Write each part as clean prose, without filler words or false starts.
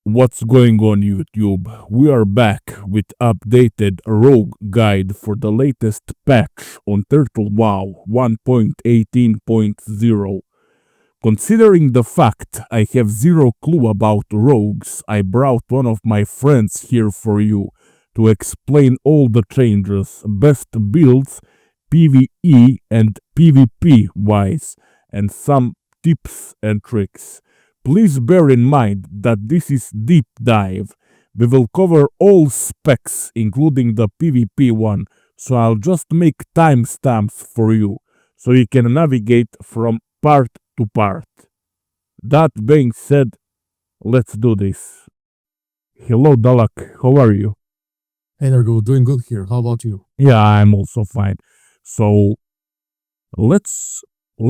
What's going on YouTube? We are back with updated rogue guide for the latest patch on Turtle WoW 1.18.0. Considering the fact I have zero clue about rogues, I brought one of my friends here for you to explain all the changes, best builds, PvE and PvP wise, and some tips and tricks. Please bear in mind that this is deep dive. We will cover all specs, including the PvP one, so I'll just make timestamps for you, so you can navigate from part to part. That being said, let's do this. Hello Dalak, how are you? Hey Narghul, doing good here. How about you? Yeah, I'm also fine. So, let's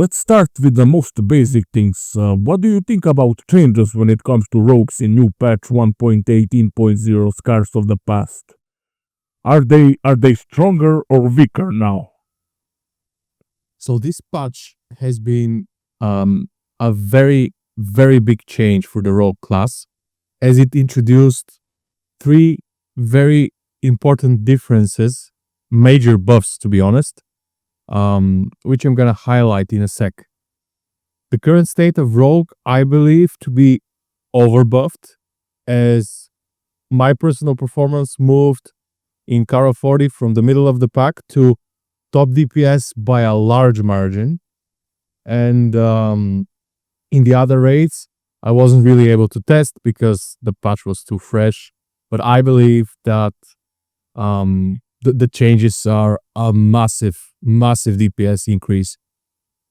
start with the most basic things. What do you think about changes when it comes to rogues in new patch 1.18.0 Scars of the Past? Are they stronger or weaker now? So this patch has been a very big change for the rogue class, as it introduced three very important differences, major buffs to be honest, which I'm gonna highlight in a sec. The current state of rogue, I believe, to be overbuffed, as my personal performance moved in Kara 40 from the middle of the pack to top DPS by a large margin. And in the other raids, I wasn't really able to test because the patch was too fresh. But I believe that the changes are a massive DPS increase,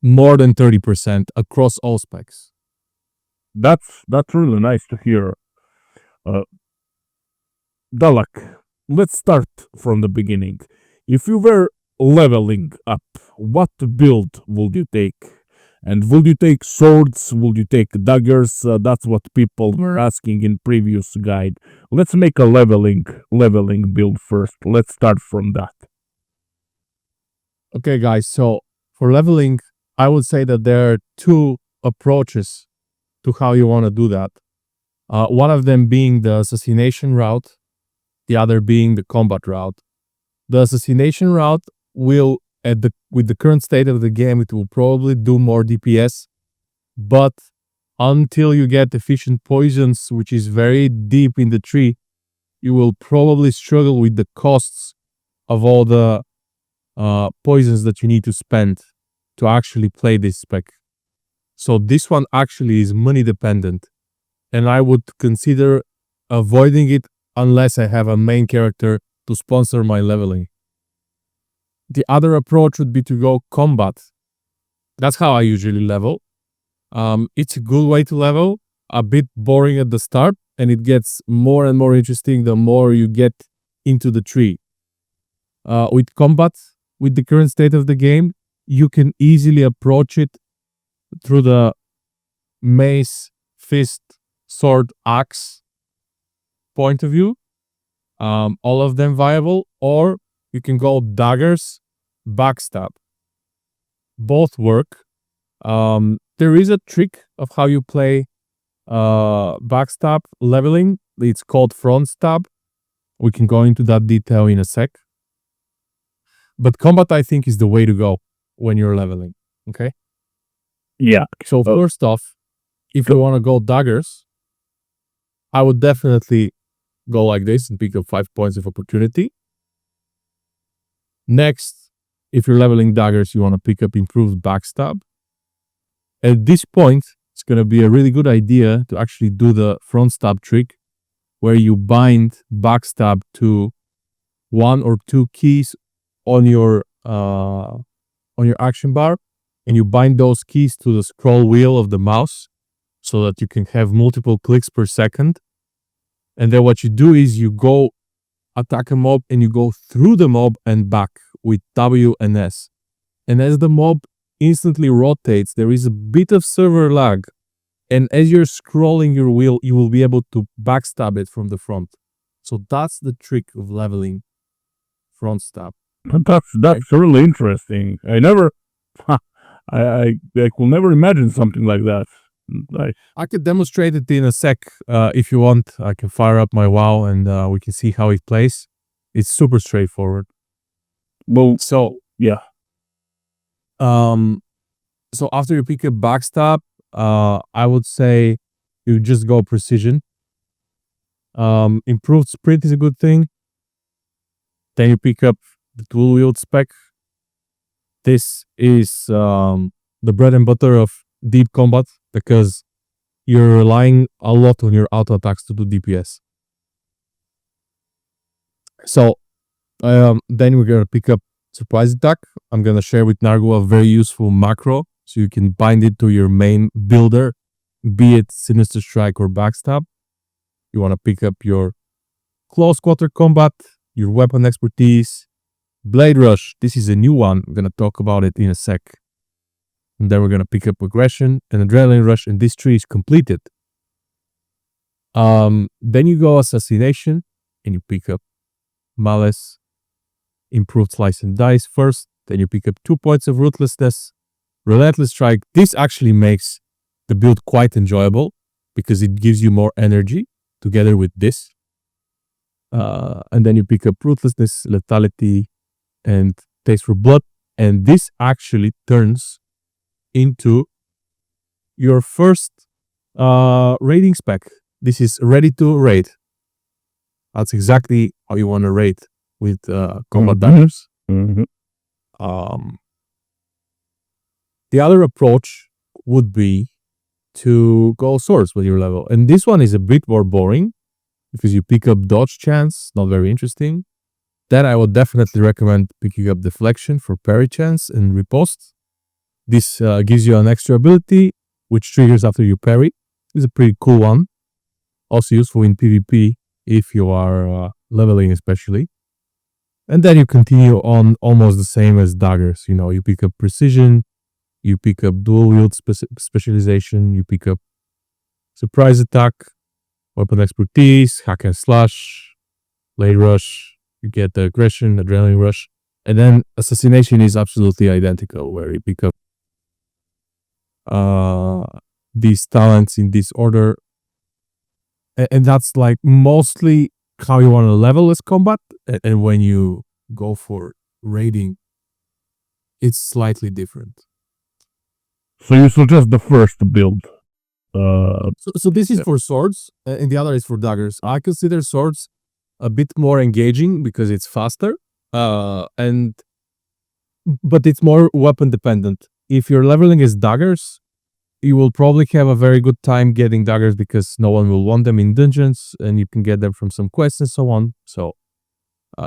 more than 30% across all specs. That's really nice to hear. Dalak, let's start from the beginning. If you were leveling up, what build would you take? And would you take swords? Would you take daggers? That's what people were asking in previous guide. Let's make a leveling build first. Let's start from that. Okay, guys. So for leveling, I would say that there are two approaches to how you want to do that. One of them being the assassination route, the other being the combat route. The assassination route will, with the current state of the game, it will probably do more DPS, but until you get efficient poisons, which is very deep in the tree, you will probably struggle with the costs of all the poisons that you need to spend to actually play this spec. So this one actually is money dependent, and I would consider avoiding it unless I have a main character to sponsor my leveling. The other approach would be to go combat. That's how I usually level. It's a good way to level, a bit boring at the start, and it gets more and more interesting the more you get into the tree. With combat, with the current state of the game, you can easily approach it through the mace, fist, sword, axe point of view. All of them viable, or you can go daggers, backstab. Both work. There is a trick of how you play backstab leveling. It's called front stab. We can go into that detail in a sec. But combat, I think, is the way to go when you're leveling. Okay? Yeah. So first off, if you want to go daggers, I would definitely go like this and pick up 5 points of opportunity. Next, if you're leveling daggers, you want to pick up improved backstab. At this point, it's going to be a really good idea to actually do the front stab trick, where you bind backstab to one or two keys on your action bar, and you bind those keys to the scroll wheel of the mouse so that you can have multiple clicks per second. And then what you do is you go attack a mob and you go through the mob and back with W and S. And as the mob instantly rotates, there is a bit of server lag. And as you're scrolling your wheel, you will be able to backstab it from the front. So that's the trick of leveling front stab. That's really interesting. I could never imagine something like that. Nice. I could demonstrate it in a sec if you want. I can fire up my WoW and we can see how it plays. It's super straightforward. Well, So yeah. So after you pick a backstab, I would say you just go precision. Improved sprint is a good thing. Then you pick up the dual wield spec. This is the bread and butter of deep combat because you're relying a lot on your auto attacks to do DPS. So then we're gonna pick up surprise attack. I'm gonna share with Narghul a very useful macro so you can bind it to your main builder, be it sinister strike or backstab. You want to pick up your close quarter combat, your weapon expertise, blade rush. This is a new one. I'm gonna talk about it in a sec. And then we're gonna pick up aggression and adrenaline rush, and this tree is completed. Then you go assassination, and you pick up malice, improved slice and dice first. Then you pick up 2 points of ruthlessness, relentless strike. This actually makes the build quite enjoyable because it gives you more energy together with this. And then you pick up ruthlessness, lethality, and taste for blood. And this actually turns into your first raiding spec. This is ready to raid. That's exactly how you want to raid with combat daggers. Mm-hmm. The other approach would be to go swords with your level. And this one is a bit more boring because you pick up dodge chance, not very interesting. Then I would definitely recommend picking up deflection for parry chance and riposte. This gives you an extra ability which triggers after you parry. It's a pretty cool one. Also useful in PvP if you are leveling especially. And then you continue on almost the same as daggers. You know, you pick up precision, you pick up dual wield specialization, you pick up surprise attack, weapon expertise, hack and slash, blade rush, you get the aggression, adrenaline rush. And then assassination is absolutely identical, where you pick up these talents in this order. And that's like mostly how you want to level as combat. And when you go for raiding, it's slightly different. So you suggest the first build? So this is for swords, and the other is for daggers. I consider swords a bit more engaging because it's faster, but it's more weapon dependent. If you're leveling as daggers, you will probably have a very good time getting daggers because no one will want them in dungeons, and you can get them from some quests and so on. So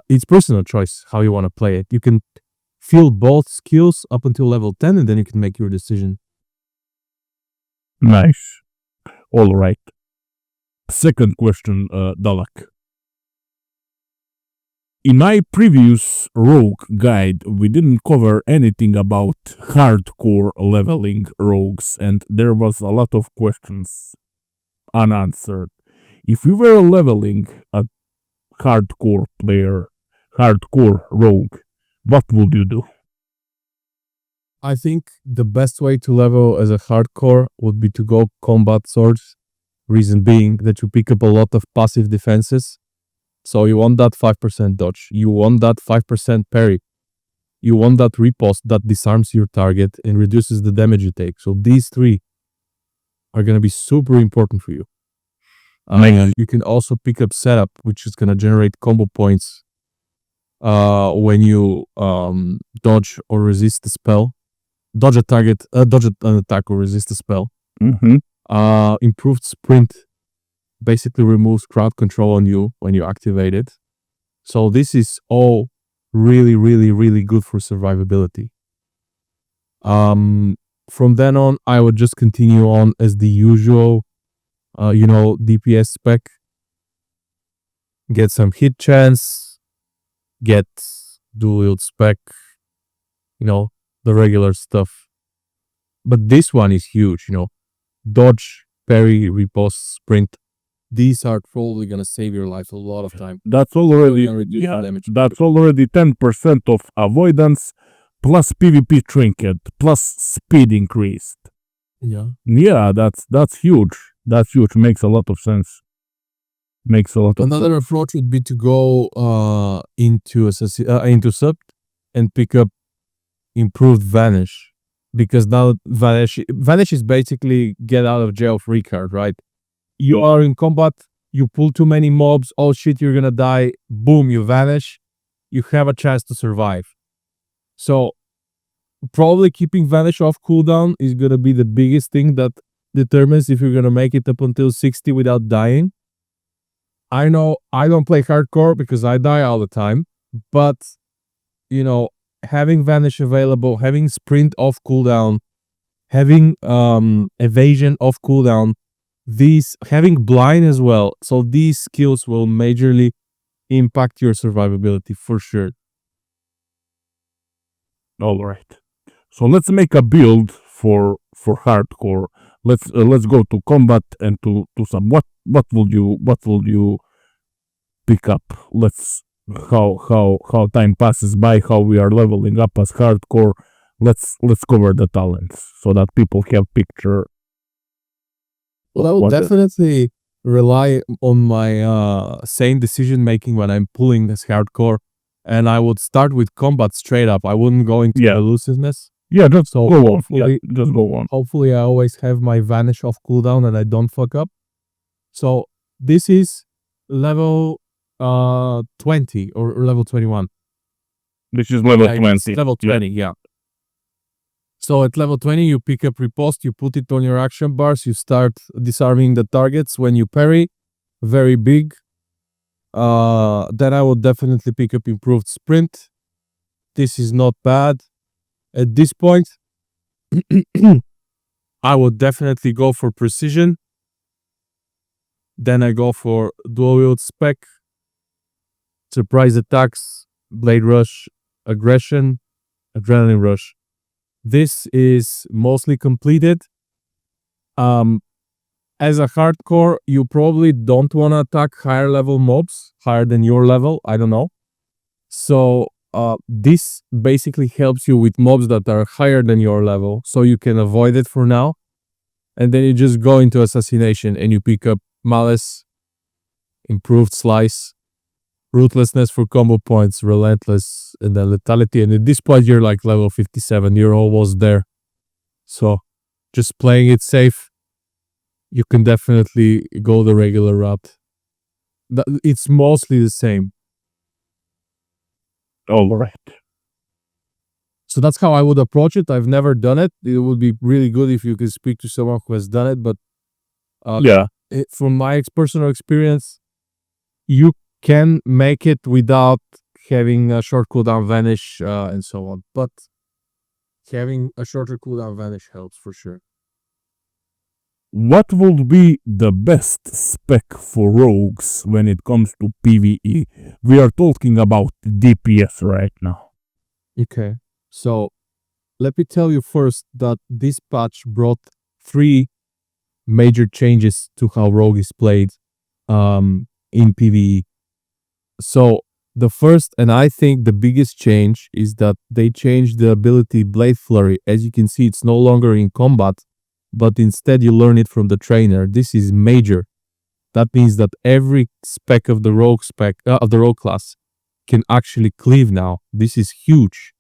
it's personal choice how you want to play it. You can feel both skills up until level 10, and then you can make your decision. Nice. All right. Second question, Dalak. In my previous rogue guide, we didn't cover anything about hardcore leveling rogues, and there was a lot of questions unanswered. If you were leveling a hardcore player, hardcore rogue, what would you do? I think the best way to level as a hardcore would be to go combat swords. Reason being that you pick up a lot of passive defenses. So you want that 5% dodge. You want that 5% parry. You want that riposte that disarms your target and reduces the damage you take. So these three are going to be super important for you. You can also pick up setup, which is going to generate combo points when you dodge or resist the spell. Dodge an attack or resist a spell. Improved sprint basically removes crowd control on you when you activate it. So this is all really, really, really good for survivability. From then on, I would just continue on as the usual, DPS spec. Get some hit chance, get dual wield spec, the regular stuff. But this one is huge, dodge, parry, riposte, sprint. These are probably gonna save your life a lot of time. That's already 10% of avoidance plus PvP trinket plus speed increased. Yeah, that's huge. That's huge. Makes a lot of sense. Makes a lot of Another approach would be to go into Sub and pick up improved Vanish, because now Vanish is basically get out of jail free card, right? You are in combat, you pull too many mobs, oh shit, you're gonna die, boom, you vanish, you have a chance to survive. So probably keeping Vanish off cooldown is gonna be the biggest thing that determines if you're gonna make it up until 60 without dying. I know I don't play hardcore because I die all the time, but you know, having Vanish available, having sprint off cooldown, having evasion off cooldown, these having blind as well. So these skills will majorly impact your survivability for sure. All right. So let's make a build for hardcore. Let's go to combat and to some what will you pick up? Let's how time passes by, how we are leveling up as hardcore. Let's cover the talents so that people have picture. Well, I will definitely rely on my sane decision making when I'm pulling this hardcore, and I would start with combat straight up. I wouldn't go into elusiveness. Yeah, just So go on. hopefully, Yeah, just go on. hopefully I always have my vanish off cooldown and I don't fuck up. So this is level 20 or level 21. This is level Yeah, it's 20. level 20, yeah. So at level 20, you pick up riposte, you put it on your action bars, you start disarming the targets when you parry. Very big. Then I would definitely pick up improved sprint. This is not bad. At this point, I would definitely go for precision. Then I go for dual wield spec, surprise attacks, blade rush, aggression, adrenaline rush. This is mostly completed. As a hardcore, you probably don't want to attack higher level mobs, higher than your level. I don't know. So this basically helps you with mobs that are higher than your level, so you can avoid it for now. And then you just go into Assassination and you pick up Malice, Improved Slice, Ruthlessness for combo points, Relentless, and then Lethality. And at this point, you're like level 57. You're almost there. So just playing it safe, you can definitely go the regular route. It's mostly the same. All right. So that's how I would approach it. I've never done it. It would be really good if you could speak to someone who has done it. But from my personal experience, you can make it without having a short cooldown vanish and so on. But having a shorter cooldown vanish helps for sure. What would be the best spec for rogues when it comes to PvE? We are talking about DPS right now. Okay. So let me tell you first that this patch brought 3 major changes to how rogue is played in PvE. So the first, and I think the biggest change, is that they changed the ability Blade Flurry. As you can see, it's no longer in combat, but instead you learn it from the trainer. This is major. That means that every spec of the rogue class can actually cleave now. This is huge.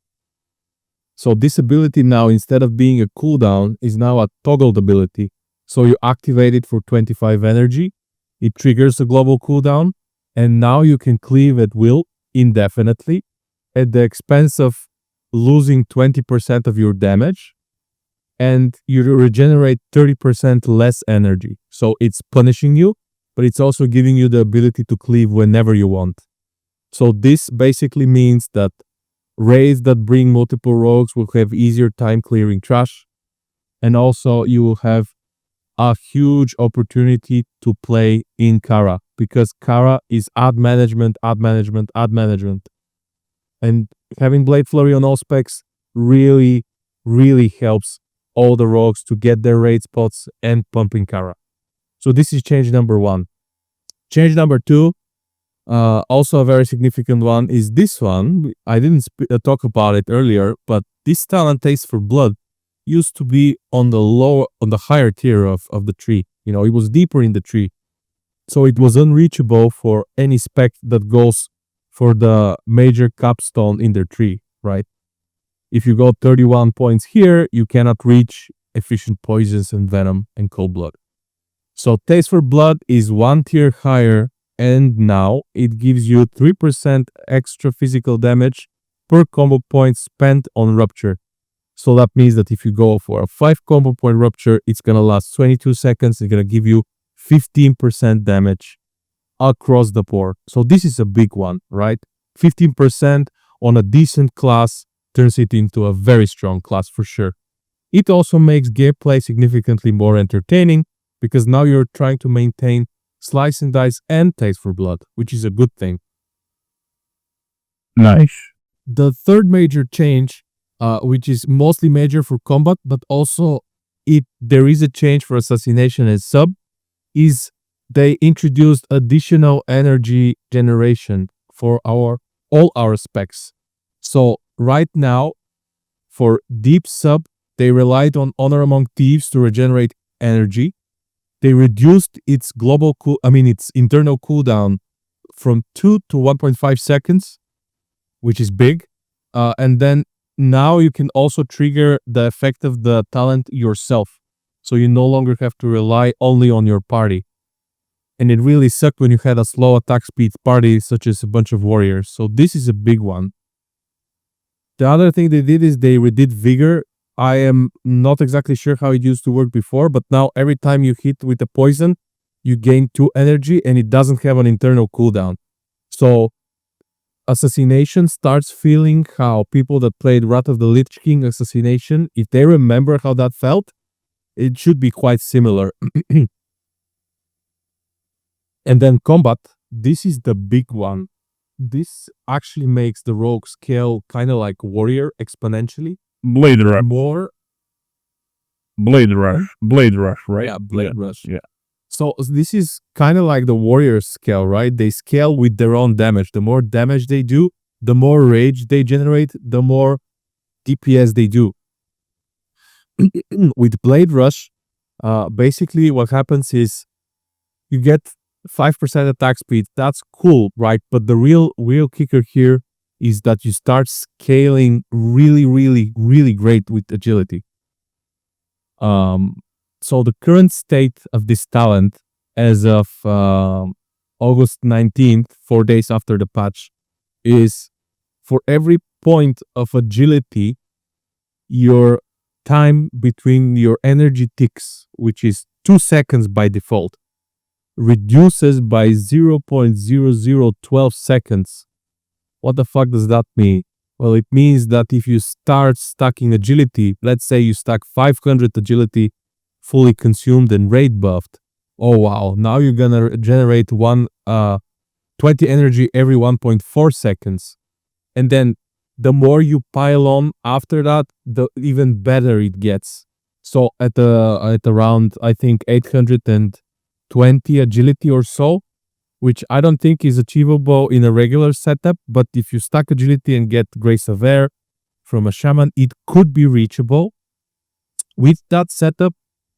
So this ability now, instead of being a cooldown, is now a toggled ability. So you activate it for 25 energy, it triggers a global cooldown, and now you can cleave at will indefinitely at the expense of losing 20% of your damage, and you regenerate 30% less energy. So it's punishing you, but it's also giving you the ability to cleave whenever you want. So this basically means that raids that bring multiple rogues will have easier time clearing trash, and also you will have a huge opportunity to play in Kara, because Kara is ad management, and having Blade Flurry on all specs really helps all the rogues to get their raid spots and pumping Kara. So this is change number 1. Change number 2, also a very significant one, is this one. I didn't talk about it earlier, but this talent Taste for Blood used to be on the higher tier of the tree. You know, it was deeper in the tree. So it was unreachable for any spec that goes for the major capstone in their tree, right? If you go 31 points here, you cannot reach efficient poisons and venom and cold blood. So Taste for Blood is one tier higher, and now it gives you 3% extra physical damage per combo point spent on Rupture. So that means that if you go for a 5 combo point Rupture, it's gonna last 22 seconds. It's gonna give you 15% damage across the board. So this is a big one, right? 15% on a decent class turns it into a very strong class for sure. It also makes gameplay significantly more entertaining because now you're trying to maintain Slice and Dice and Taste for Blood, which is a good thing. Nice. The third major change, which is mostly major for combat, but also there is a change for Assassination and Sub, is they introduced additional energy generation for all our specs. So right now, for Deep Sub, they relied on Honor Among Thieves to regenerate energy. They reduced its its internal cooldown from 2 to 1.5 seconds, which is big. And then now you can also trigger the effect of the talent yourself. So you no longer have to rely only on your party. And it really sucked when you had a slow attack speed party, such as a bunch of warriors. So this is a big one. The other thing they did is they redid Vigor. I am not exactly sure how it used to work before, but now every time you hit with a poison, you gain 2 energy and it doesn't have an internal cooldown. So Assassination starts feeling how people that played Wrath of the Lich King Assassination, if they remember how that felt, it should be quite similar. And then combat, this is the big one. This actually makes the rogue scale kind of like warrior exponentially. Blade Rush. Blade Rush, right? Yeah, Blade Rush. Yeah. So this is kind of like the warrior scale, right? They scale with their own damage. The more damage they do, the more rage they generate, the more DPS they do. With Blade Rush, basically what happens is you get 5% attack speed. That's cool, right? But the real kicker here is that you start scaling really great with agility. So the current state of this talent as of August 19th, 4 days after the patch, is for every point of agility, your time between your energy ticks, which is 2 seconds by default, reduces by 0.0012 seconds. What the fuck does that mean? Well, it means that if you start stacking agility, let's say you stack 500 agility fully consumed and raid buffed, oh wow, now you're gonna generate 20 energy every 1.4 seconds. And then the more you pile on after that, the even better it gets. So at around, I think, 820 agility or so, which I don't think is achievable in a regular setup, but if you stack agility and get Grace of Air from a shaman, it could be reachable. With that setup,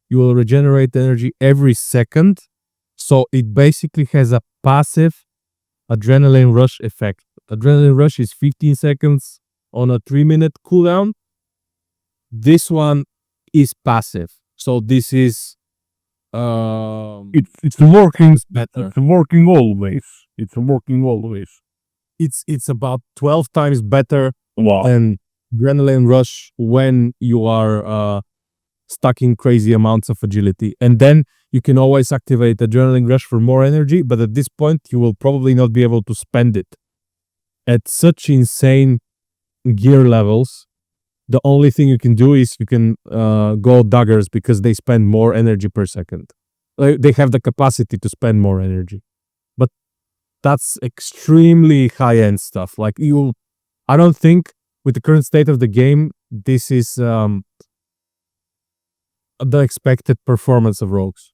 you will regenerate energy every second, so it basically has a passive adrenaline rush effect. Adrenaline rush is 15 seconds on a 3-minute cooldown. This one is passive, so this is It's working better. It's working always. It's working always. It's about 12 times better Wow. than adrenaline rush when you are stacking crazy amounts of agility. And then you can always activate adrenaline rush for more energy, but at this point you will probably not be able to spend it. At such insane gear levels, the only thing you can do is you can go daggers because they spend more energy per second. They have the capacity to spend more energy. But that's extremely high-end stuff. Like I don't think with the current state of the game, this is the expected performance of rogues.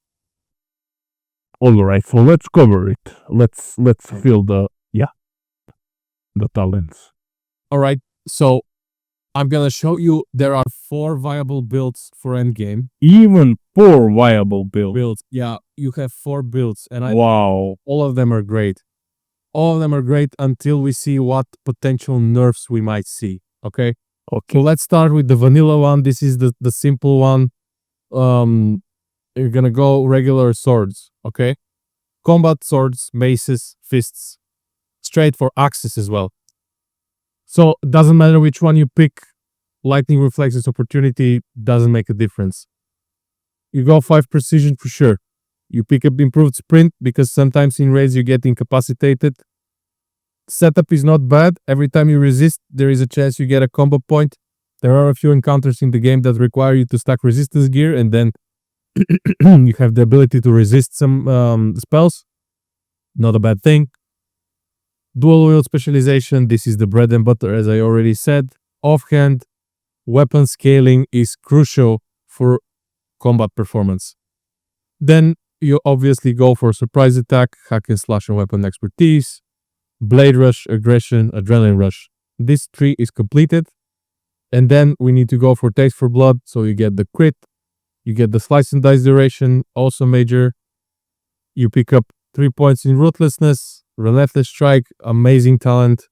All right, so let's cover it. Let's feel the talents. All right. So I'm gonna show you there are 4 viable builds for endgame. Even 4 viable builds. Yeah, you have 4 builds, and Wow. all of them are great. All of them are great until we see what potential nerfs we might see. Okay. Okay. So let's start with the vanilla one. This is the simple one. You're gonna go regular swords. Okay. Combat swords, maces, fists, straight for axes as well. So it doesn't matter which one you pick. Lightning reflexes opportunity doesn't make a difference. You go 5 precision for sure. You pick up improved sprint because sometimes in raids you get incapacitated. Setup is not bad. Every time you resist, there is a chance you get a combo point. There are a few encounters in the game that require you to stack resistance gear, and then you have the ability to resist some spells. Not a bad thing. Dual wield specialization. This is the bread and butter, as I already said. Offhand, weapon scaling is crucial for combat performance. Then you obviously go for surprise attack, hack and slash, and weapon expertise. Blade rush, aggression, adrenaline rush. This tree is completed. And then we need to go for taste for blood. So you get the crit, you get the slice and dice duration, also major. You pick up 3 points in ruthlessness, relentless strike, amazing talent.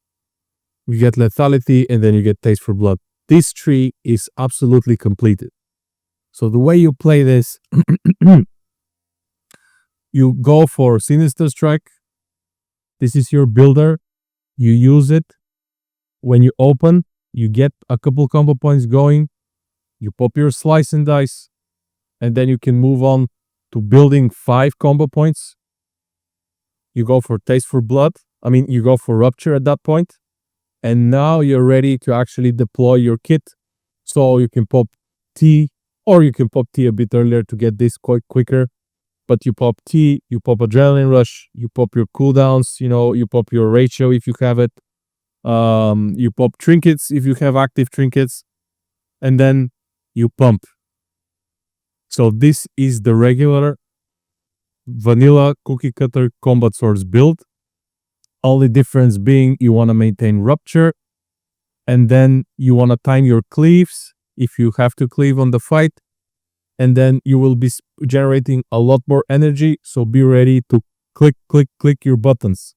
You get lethality, and then you get taste for blood. This tree is absolutely completed. So the way you play this, you go for sinister strike. This is your builder. You use it. When you open, you get a couple combo points going. You pop your slice and dice, and then you can move on to building 5 combo points. You go for taste for blood. You go for rupture at that point. And now you're ready to actually deploy your kit. So you can pop T, or you can pop T a bit earlier to get this quite quicker. But you pop T, you pop adrenaline rush, you pop your cooldowns, you pop your ratio if you have it. You pop trinkets if you have active trinkets, and then you pump. So this is the regular vanilla cookie cutter combat swords build. Only difference being you want to maintain rupture, and then you want to time your cleaves if you have to cleave on the fight, and then you will be generating a lot more energy, so be ready to click your buttons.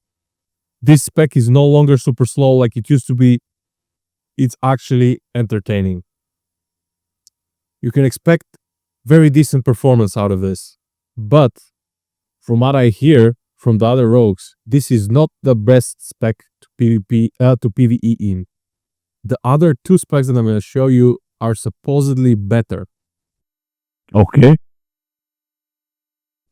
This spec is no longer super slow like it used to be. It's actually entertaining. You can expect very decent performance out of this. But from what I hear from the other rogues, this is not the best spec to PvE in. The other 2 specs that I'm going to show you are supposedly better. Okay.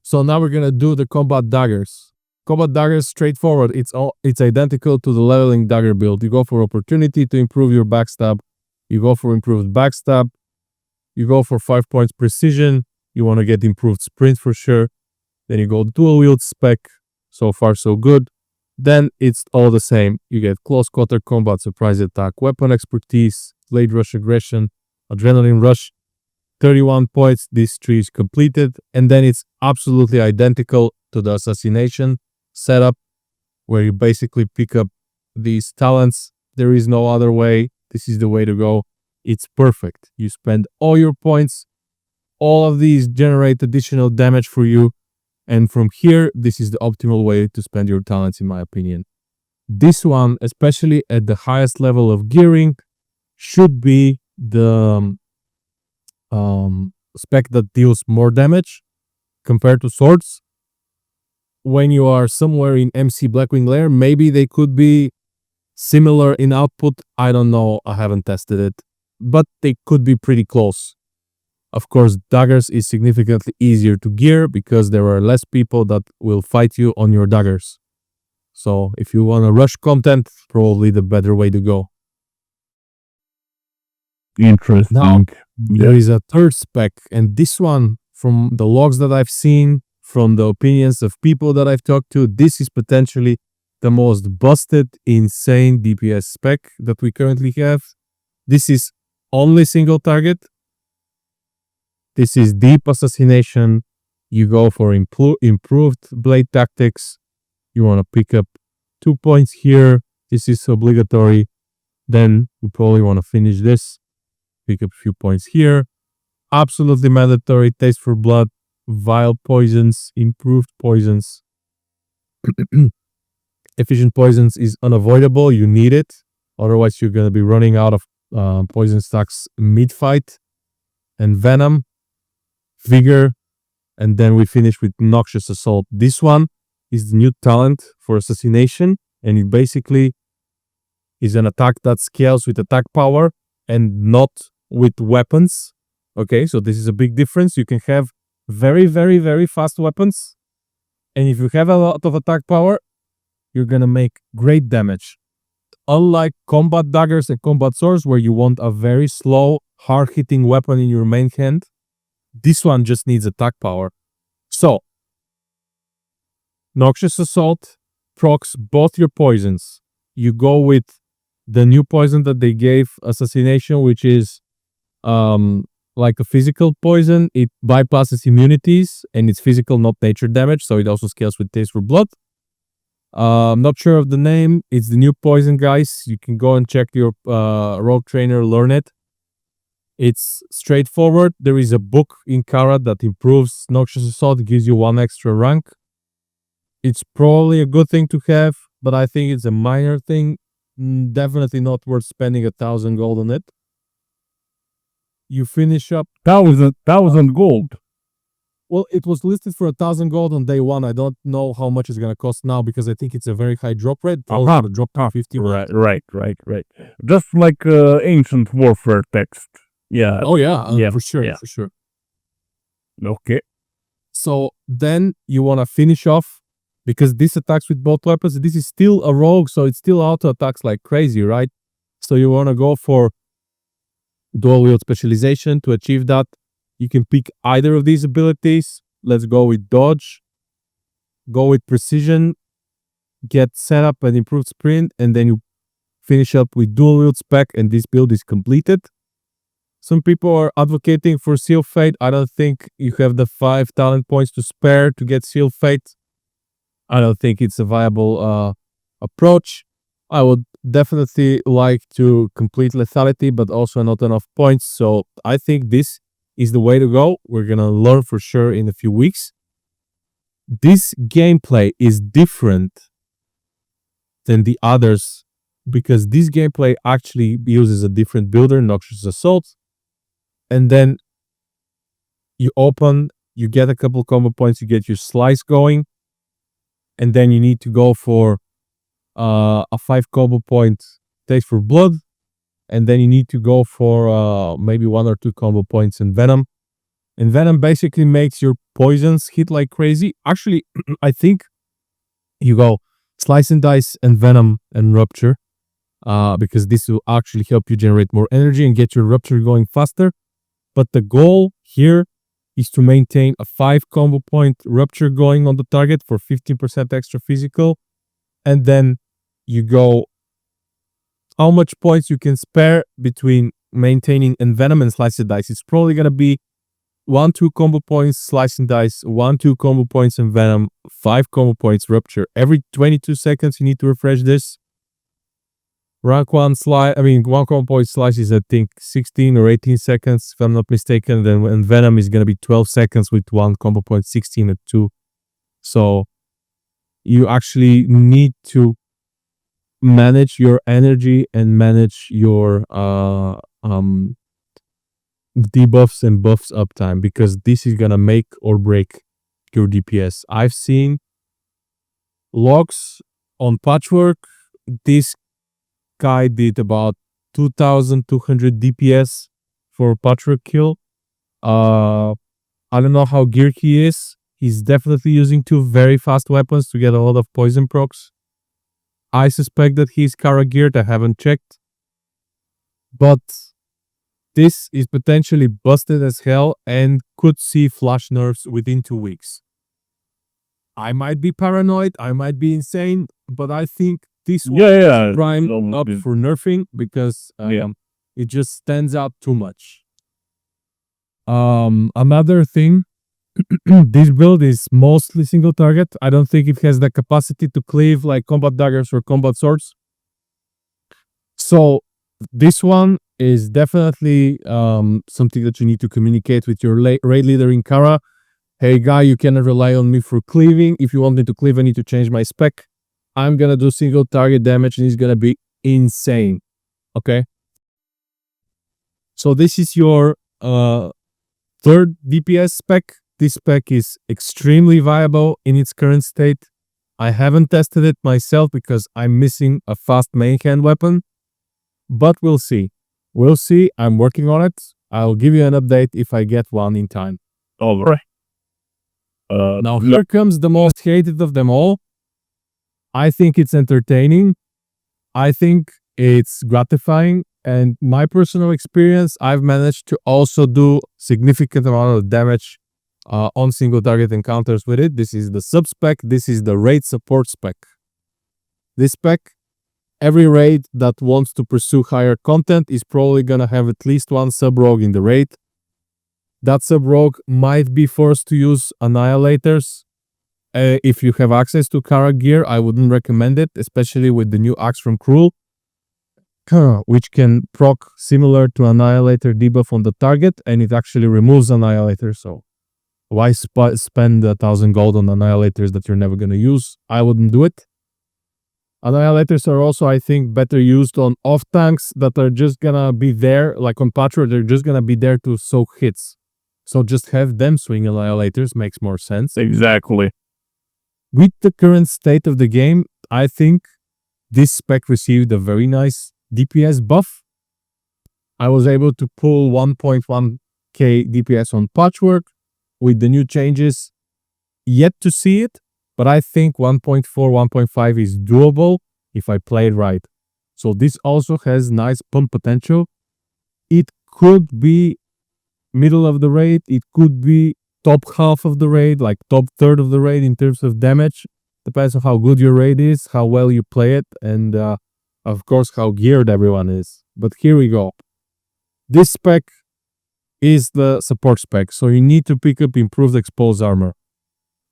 So now we're going to do the combat daggers. Combat daggers, straightforward. It's identical to the leveling dagger build. You go for opportunity to improve your backstab. You go for improved backstab. You go for 5 points precision. You want to get improved sprint for sure. Then you go dual wield spec. So far so good. Then it's all the same. You get close quarter combat, surprise attack, weapon expertise, blade rush aggression, adrenaline rush. 31 points. This tree is completed. And then it's absolutely identical to the assassination setup, where you basically pick up these talents. There is no other way. This is the way to go. It's perfect. You spend all your points. All of these generate additional damage for you. And from here, this is the optimal way to spend your talents, in my opinion. This one, especially at the highest level of gearing, should be the spec that deals more damage compared to swords. When you are somewhere in MC Blackwing Lair, maybe they could be similar in output. I don't know. I haven't tested it, but they could be pretty close. Of course, daggers is significantly easier to gear because there are less people that will fight you on your daggers. So if you want to rush content, probably the better way to go. Interesting. Now, there is a third spec, and this one, from the logs that I've seen, from the opinions of people that I've talked to, this is potentially the most busted, insane DPS spec that we currently have. This is only single target. This is deep assassination. You go for improved blade tactics. You want to pick up 2 points here. This is obligatory. Then we probably want to finish this, pick up a few points here. Absolutely mandatory, taste for blood, vile poisons, improved poisons. Efficient poisons is unavoidable, you need it. Otherwise, you're going to be running out of poison stacks mid-fight. And venom, vigor, and then we finish with noxious assault. This one is the new talent for assassination, and it basically is an attack that scales with attack power and not with weapons. Okay, so this is a big difference. You can have very, very, very fast weapons, and if you have a lot of attack power, you're gonna make great damage. Unlike combat daggers and combat swords, where you want a very slow, hard-hitting weapon in your main hand, this one just needs attack power. So, Noxious Assault procs both your poisons. You go with the new poison that they gave Assassination, which is like a physical poison. It bypasses immunities and it's physical, not nature damage, so it also scales with taste for blood. I'm not sure of the name. It's the new poison, guys. You can go and check your rogue trainer, learn it. It's straightforward. There is a book in Kara that improves Noxious Assault, gives you 1 extra rank. It's probably a good thing to have, but I think it's a minor thing. Definitely not worth spending 1,000 gold on it. You finish up 1,000 gold. Well, it was listed for 1,000 gold on day one. I don't know how much it's gonna cost now because I think it's a very high drop rate. Drop to 50. Right. Just like ancient warfare text. Yeah. Oh yeah, yeah, for sure, yeah. for sure. Okay. So then you wanna finish off because this attacks with both weapons. This is still a rogue, so it still auto attacks like crazy, right? So you wanna go for dual wield specialization to achieve that. You can pick either of these abilities. Let's go with dodge, go with precision, get set up and improved sprint, and then you finish up with dual wield spec, and this build is completed. Some people are advocating for Seal Fate. I don't think you have the 5 talent points to spare to get Seal Fate. I don't think it's a viable approach. I would definitely like to complete lethality, but also not enough points. So I think this is the way to go. We're gonna learn for sure in a few weeks. This gameplay is different than the others because this gameplay actually uses a different builder, Noxious Assault. And then you open, you get a couple combo points, you get your slice going, and then you need to go for a 5 combo point taste for blood, and then you need to go for maybe 1 or 2 combo points in venom. And venom basically makes your poisons hit like crazy. Actually, I think you go slice and dice and venom and rupture, because this will actually help you generate more energy and get your rupture going faster. But the goal here is to maintain a 5 combo point rupture going on the target for 15% extra physical. And then you go how much points you can spare between maintaining envenom and slice and dice. It's probably going to be 1-2 combo points slice and dice, 1-2 combo points envenom, 5 combo points rupture. Every 22 seconds you need to refresh this. Rank 1 slice, 1 combo point slice is I think 16 or 18 seconds if I'm not mistaken. Then envenom is going to be 12 seconds with 1 combo point, 16 or 2. So you actually need to manage your energy and manage your debuffs and buffs uptime, because this is gonna make or break your DPS. I've seen logs on Patchwork. This guy did about 2,200 DPS for Patchwork kill. I don't know how geared he is. He's definitely using 2 very fast weapons to get a lot of poison procs. I suspect that he's Kara geared. I haven't checked. But this is potentially busted as hell and could see flash nerfs within 2 weeks. I might be paranoid, I might be insane, but I think this one is primed up for nerfing because it just stands out too much. Another thing, this build is mostly single target. I don't think it has the capacity to cleave like combat daggers or combat swords. So This one is definitely something that you need to communicate with your raid leader in Kara. Hey guy, you cannot rely on me for cleaving. If you want me to cleave, I need to change my spec. I'm gonna do single target damage and it's gonna be insane. Okay. So this is your third DPS spec. This spec is extremely viable in its current state. I haven't tested it myself because I'm missing a fast main hand weapon, but we'll see. We'll see. I'm working on it. I'll give you an update if I get one in time. Alright. Now here comes the most hated of them all. I think it's entertaining. I think it's gratifying. And my personal experience, I've managed to also do significant amount of damage on single target encounters with it. This is the sub spec. This is the raid support spec. This spec, every raid that wants to pursue higher content is probably gonna have at least one sub rogue in the raid. That sub rogue might be forced to use annihilators. If you have access to Kara gear, I wouldn't recommend it, especially with the new axe from Cruel, which can proc similar to Annihilator debuff on the target, and it actually removes Annihilator, so why spend 1,000 gold on Annihilators that you're never going to use? I wouldn't do it. Annihilators are also, I think, better used on off tanks that are just gonna be there, like on Patro, they're just gonna be there to soak hits. So just have them swing Annihilators makes more sense. Exactly. With the current state of the game, I think this spec received a very nice DPS buff. I was able to pull 1.1k DPS on Patchwork with the new changes. Yet to see it, but I think 1.4, 1.5 is doable if I play it right. So this also has nice pump potential. It could be middle of the raid. It could be top half of the raid, like top third of the raid in terms of damage. Depends on how good your raid is, how well you play it, and of course how geared everyone is. But here we go. This spec is the support spec, so you need to pick up improved exposed armor.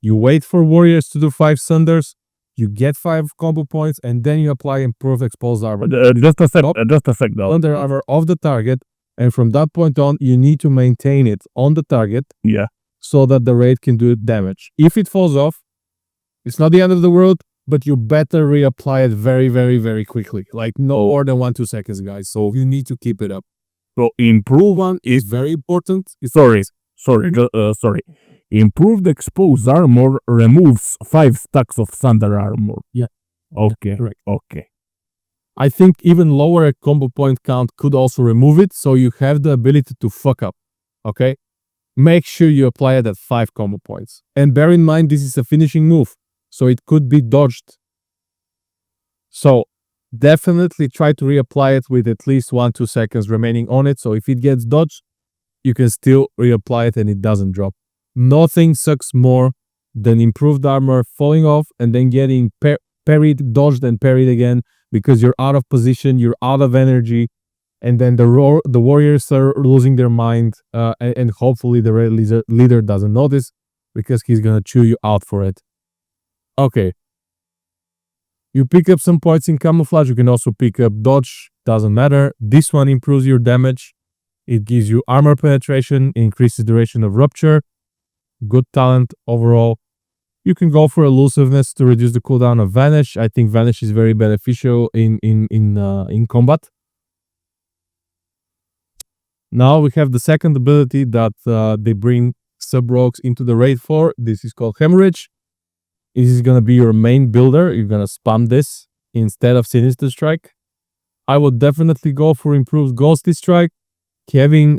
You wait for warriors to do 5 sunders, you get 5 combo points, and then you apply improved exposed armor. Just a sec though. Under armor of the target, and from that point on, you need to maintain it on the target. Yeah. So that the raid can do damage. If it falls off, it's not the end of the world, but you better reapply it very, very, very quickly. Like no more than 1-2 seconds, guys. So you need to keep it up. So improve One is very important. sorry. Improved exposed armor removes 5 stacks of thunder armor. Yeah. Okay. Correct. Okay. I think even lower combo point count could also remove it, so you have the ability to fuck up. Okay? Make sure you apply it at 5 combo points. And bear in mind, this is a finishing move, so it could be dodged. So definitely try to reapply it with at least 1-2 seconds remaining on it. So if it gets dodged, you can still reapply it and it doesn't drop. Nothing sucks more than improved armor falling off and then getting parried, dodged, and parried again because you're out of position, you're out of energy, and then the warriors are losing their mind, and hopefully the raid leader doesn't notice because he's gonna chew you out for it. Okay. You pick up some points in camouflage, you can also pick up dodge, doesn't matter. This one improves your damage. It gives you armor penetration, increases duration of rupture. Good talent overall. You can go for elusiveness to reduce the cooldown of Vanish. I think Vanish is very beneficial in combat. Now we have the second ability that they bring sub-rogues into the raid for. This is called Hemorrhage. This is going to be your main builder. You're going to spam this instead of Sinister Strike. I would definitely go for improved Ghostly Strike. Having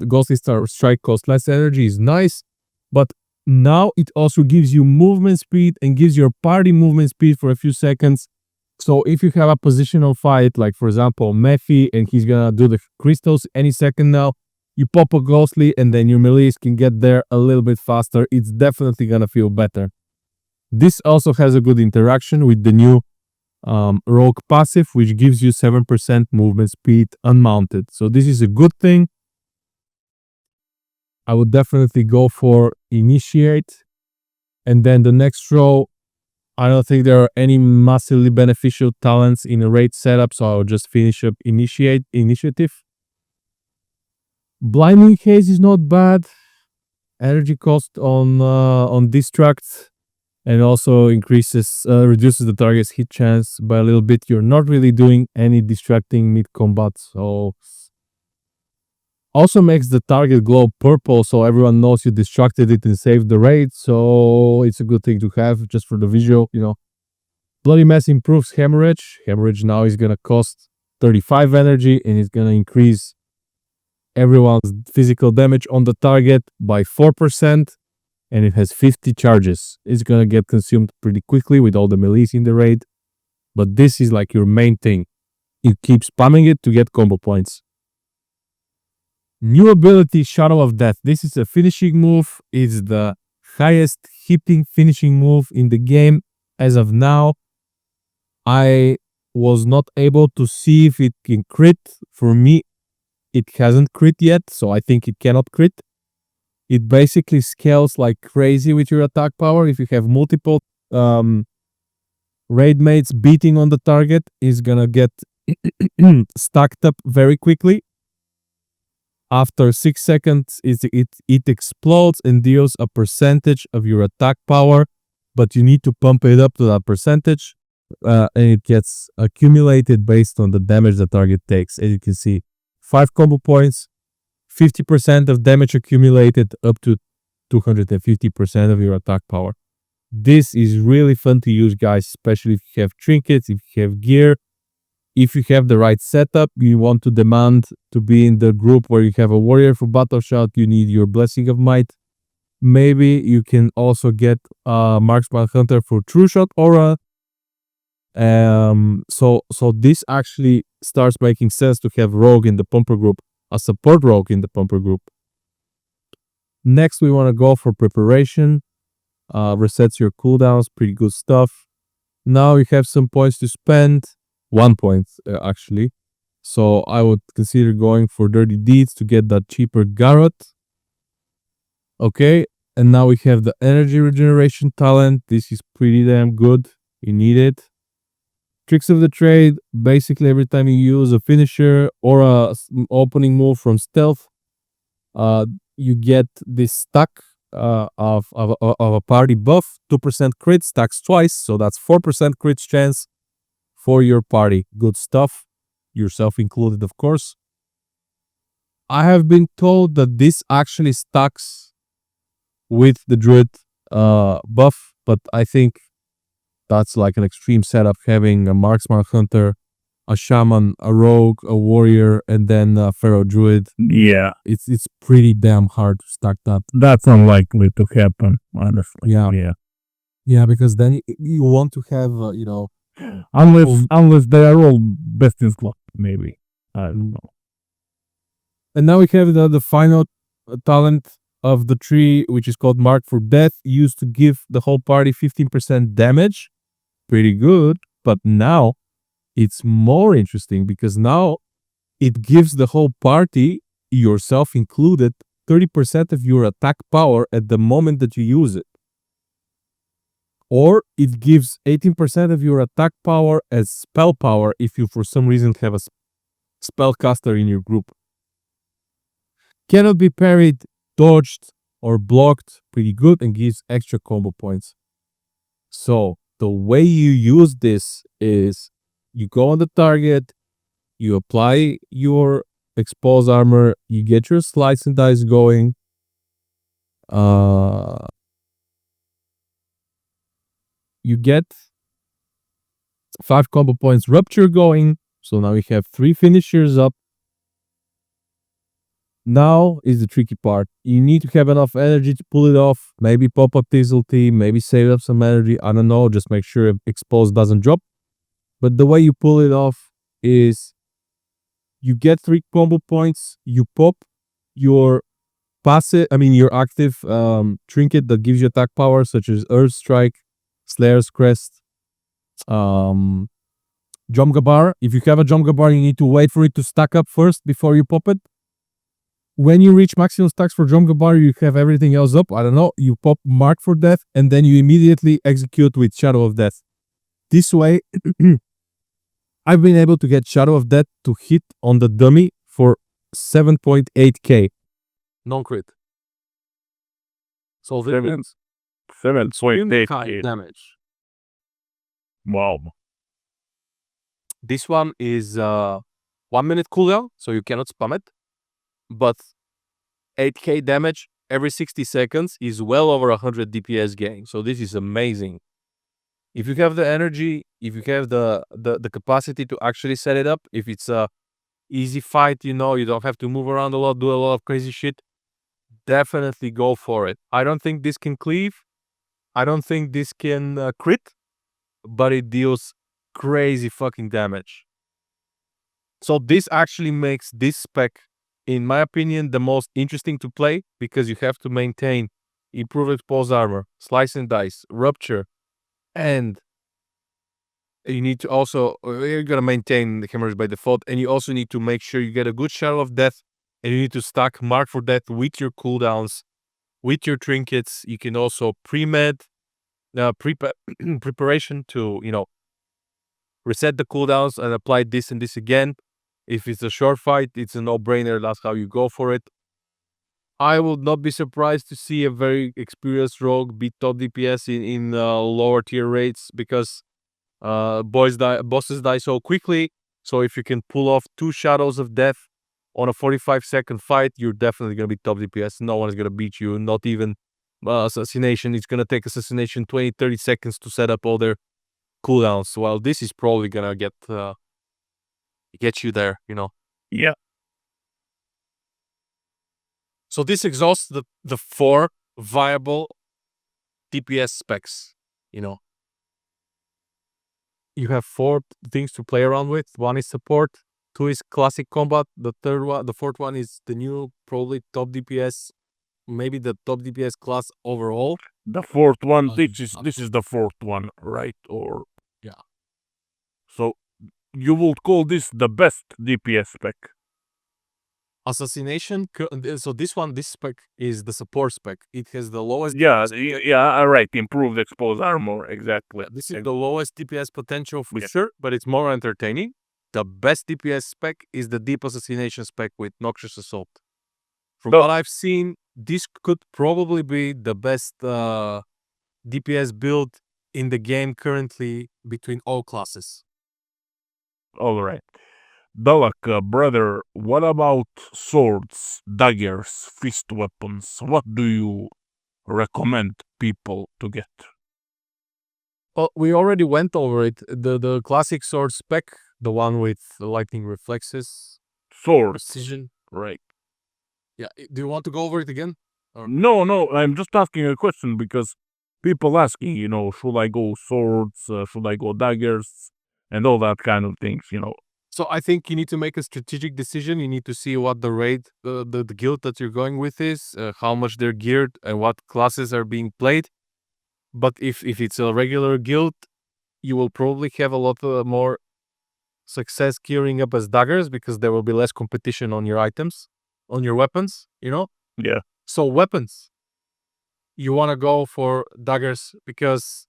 Ghostly Strike cost less energy is nice, but now it also gives you movement speed and gives your party movement speed for a few seconds. So if you have a positional fight, like for example, Mephi, and he's gonna do the crystals any second now, you pop a Ghostly and then your melees can get there a little bit faster. It's definitely gonna feel better. This also has a good interaction with the new Rogue passive, which gives you 7% movement speed unmounted. So this is a good thing. I would definitely go for Initiate. And then the next row, I don't think there are any massively beneficial talents in a raid setup, so I'll just finish up initiative. Blinding Haze is not bad. Energy cost on distract, and also reduces the target's hit chance by a little bit. You're not really doing any distracting mid combat, so also makes the target glow purple, so everyone knows you distracted it and saved the raid. So it's a good thing to have just for the visual, Bloody Mess improves hemorrhage. Hemorrhage now is gonna cost 35 energy, and it's gonna increase everyone's physical damage on the target by 4%, and it has 50 charges. It's gonna get consumed pretty quickly with all the melees in the raid, but this is like your main thing. You keep spamming it to get combo points. New ability, Shadow of Death. This is a finishing move. It's the highest hitting finishing move in the game as of now. I was not able to see if it can crit. For me, it hasn't crit yet, so I think it cannot crit. It basically scales like crazy with your attack power. If you have multiple raid mates beating on the target, it's gonna get stacked up very quickly. After 6 seconds, it explodes and deals a percentage of your attack power, but you need to pump it up to that percentage, and it gets accumulated based on the damage the target takes. As you can see, 5 combo points, 50% of damage accumulated, up to 250% of your attack power. This is really fun to use, guys, especially if you have trinkets, if you have gear. If you have the right setup, you want to demand to be in the group where you have a warrior for battle shout, you need your Blessing of Might. Maybe you can also get a marksman hunter for true shot aura. So this actually starts making sense to have rogue in the pumper group, a support rogue in the pumper group. Next, we want to go for preparation. Resets your cooldowns, pretty good stuff. Now you have some points to spend. 1 point, actually. So I would consider going for Dirty Deeds to get that cheaper Garrot. Okay, and now we have the energy regeneration talent. This is pretty damn good. You need it. Tricks of the Trade. Basically, every time you use a finisher or a opening move from stealth, you get this stack of a party buff. 2% crit stacks twice, so that's 4% crit chance for your party. Good stuff, yourself included, of course. I have been told that this actually stacks with the druid buff, but I think that's like an extreme setup, having a marksman hunter, a shaman, a rogue, a warrior, and then a pharaoh druid. Yeah, It's pretty damn hard to stack that. that's unlikely to happen, honestly. Yeah, because then you want to have Unless they are all best in class, maybe. I don't know. And now we have the final talent of the tree, which is called Mark for Death, used to give the whole party 15% damage. Pretty good, but now it's more interesting because now it gives the whole party, yourself included, 30% of your attack power at the moment that you use it. Or it gives 18% of your attack power as spell power if you for some reason have a spellcaster in your group. Cannot be parried, dodged, or blocked. Pretty good, and gives extra combo points. So the way you use this is you go on the target, you apply your expose armor, you get your slice and dice going. You get 5 combo points rupture going. So now we have 3 finishers up. Now is the tricky part. You need to have enough energy to pull it off. Maybe pop up Subtlety, maybe save up some energy. I don't know. Just make sure expose doesn't drop. But the way you pull it off is you get 3 combo points. You pop your your active trinket that gives you attack power, such as Earth Strike, Slayer's Crest, Jomgabar. If you have a Jomgabar, you need to wait for it to stack up first before you pop it. when you reach maximum stacks for Drumgabar, you have everything else up. I don't know. You pop Mark for Death, and then you immediately execute with Shadow of Death. This way, I've been able to get Shadow of Death to hit on the dummy for 7.8k. Non-crit. So this means 7.8k damage. Wow. This one is 1 minute cooldown, so you cannot spam it. But 8k damage every 60 seconds is well over 100 DPS gain. So this is amazing. If you have the energy, if you have the capacity to actually set it up, if it's a easy fight, you don't have to move around a lot, do a lot of crazy shit, definitely go for it. I don't think this can cleave. I don't think this can crit, but it deals crazy fucking damage. So this actually makes this spec, in my opinion, the most interesting to play, because you have to maintain improved exposed armor, slice and dice, rupture, and you need to also, you're going to maintain the hammers by default, and you also need to make sure you get a good Shadow of Death, and you need to stack Mark for Death with your cooldowns, with your trinkets. You can also pre-med, preparation to, reset the cooldowns and apply this and this again. If it's a short fight, it's a no-brainer. That's how you go for it. I would not be surprised to see a very experienced rogue beat top DPS in lower tier rates, because bosses die so quickly. So if you can pull off 2 Shadows of Death on a 45-second fight, you're definitely going to be top DPS. No one is going to beat you, not even Assassination. It's going to take Assassination 20-30 seconds to set up all their cooldowns. Well, this is probably going to get you there, Yeah. So this exhausts the 4 viable DPS specs, You have 4 things to play around with. 1 is support, 2 is classic combat, the 4th one is the new, probably top DPS, maybe the top DPS class overall. The 4th one, this is the 4th one, right? Or yeah. So you would call this the best DPS spec? Assassination. So this spec is the support spec. It has the lowest. Yeah, right. Improved exposed armor, exactly. This is the lowest DPS potential for sure, but it's more entertaining. The best DPS spec is the deep assassination spec with Noxious Assault. From what I've seen, this could probably be the best DPS build in the game currently between all classes. All right. Dalak, brother, what about swords, daggers, fist weapons? What do you recommend people to get? Well, we already went over it. The classic sword spec, the one with the lightning reflexes. Sword. Precision. Right. Yeah. Do you want to go over it again? Or? No, I'm just asking a question because people asking, should I go swords, should I go daggers, and all that kind of things, So I think you need to make a strategic decision. You need to see what the raid, the guild that you're going with is, how much they're geared, and what classes are being played. But if it's a regular guild, you will probably have a lot more success gearing up as daggers, because there will be less competition on your items, on your weapons, Yeah. So weapons, you want to go for daggers because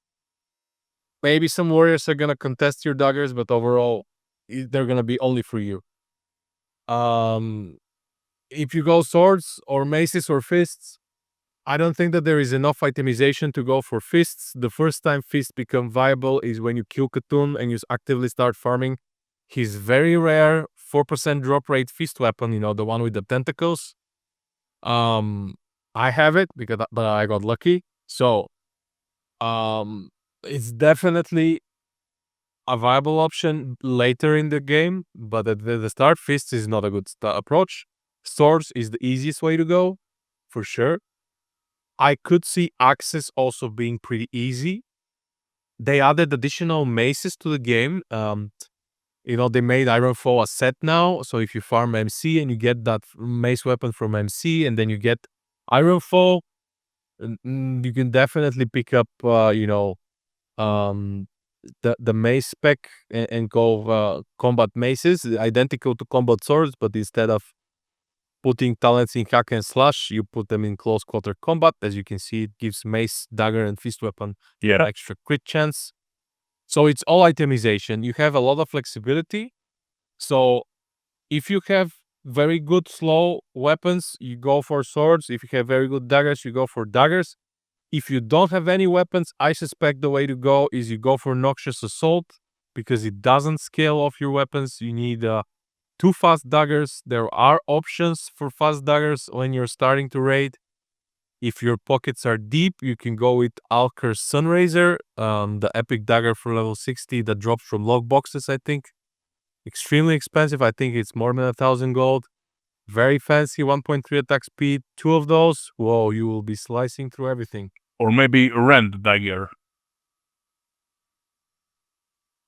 maybe some warriors are going to contest your daggers, but overall, they're going to be only for you. If you go swords or maces or fists, I don't think that there is enough itemization to go for fists. The first time fists become viable is when you kill Khotun and you actively start farming his very rare 4% drop rate fist weapon, the one with the tentacles. I have it but I got lucky. So it's definitely a viable option later in the game, but at the start, fists is not a good approach. Swords is the easiest way to go, for sure. I could see axes also being pretty easy. They added additional maces to the game. They made Ironfall a set now. So if you farm MC and you get that mace weapon from MC, and then you get Ironfall, you can definitely pick up, the mace spec and go combat maces, identical to combat swords, but instead of putting talents in hack and slash, you put them in close quarter combat. As you can see, it gives mace, dagger, and fist weapon extra crit chance. So it's all itemization. You have a lot of flexibility. So if you have very good slow weapons, you go for swords. If you have very good daggers, you go for daggers. If you don't have any weapons, I suspect the way to go is you go for Noxious Assault because it doesn't scale off your weapons. You need 2 fast daggers. There are options for fast daggers when you're starting to raid. If your pockets are deep, you can go with Alker's Sunraiser, the epic dagger for level 60 that drops from log boxes, I think. Extremely expensive. I think it's more than 1,000 gold. Very fancy, 1.3 attack speed. 2 of those. Whoa, you will be slicing through everything. Or maybe Rend Dagger.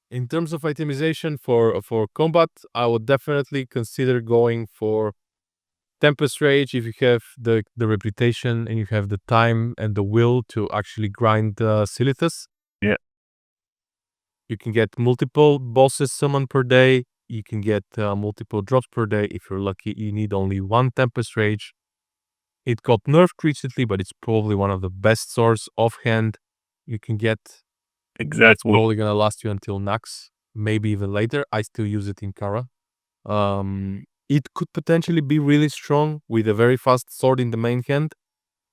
In terms of itemization for combat, I would definitely consider going for Tempest Rage if you have the reputation and you have the time and the will to actually grind Silithus. Yeah. You can get multiple bosses summoned per day. You can get multiple drops per day. If you're lucky, you need only 1 Tempest Rage. It got nerfed recently, but it's probably one of the best swords offhand you can get. Exactly. It's probably gonna last you until Nax, maybe even later. I still use it in Kara. It could potentially be really strong with a very fast sword in the main hand,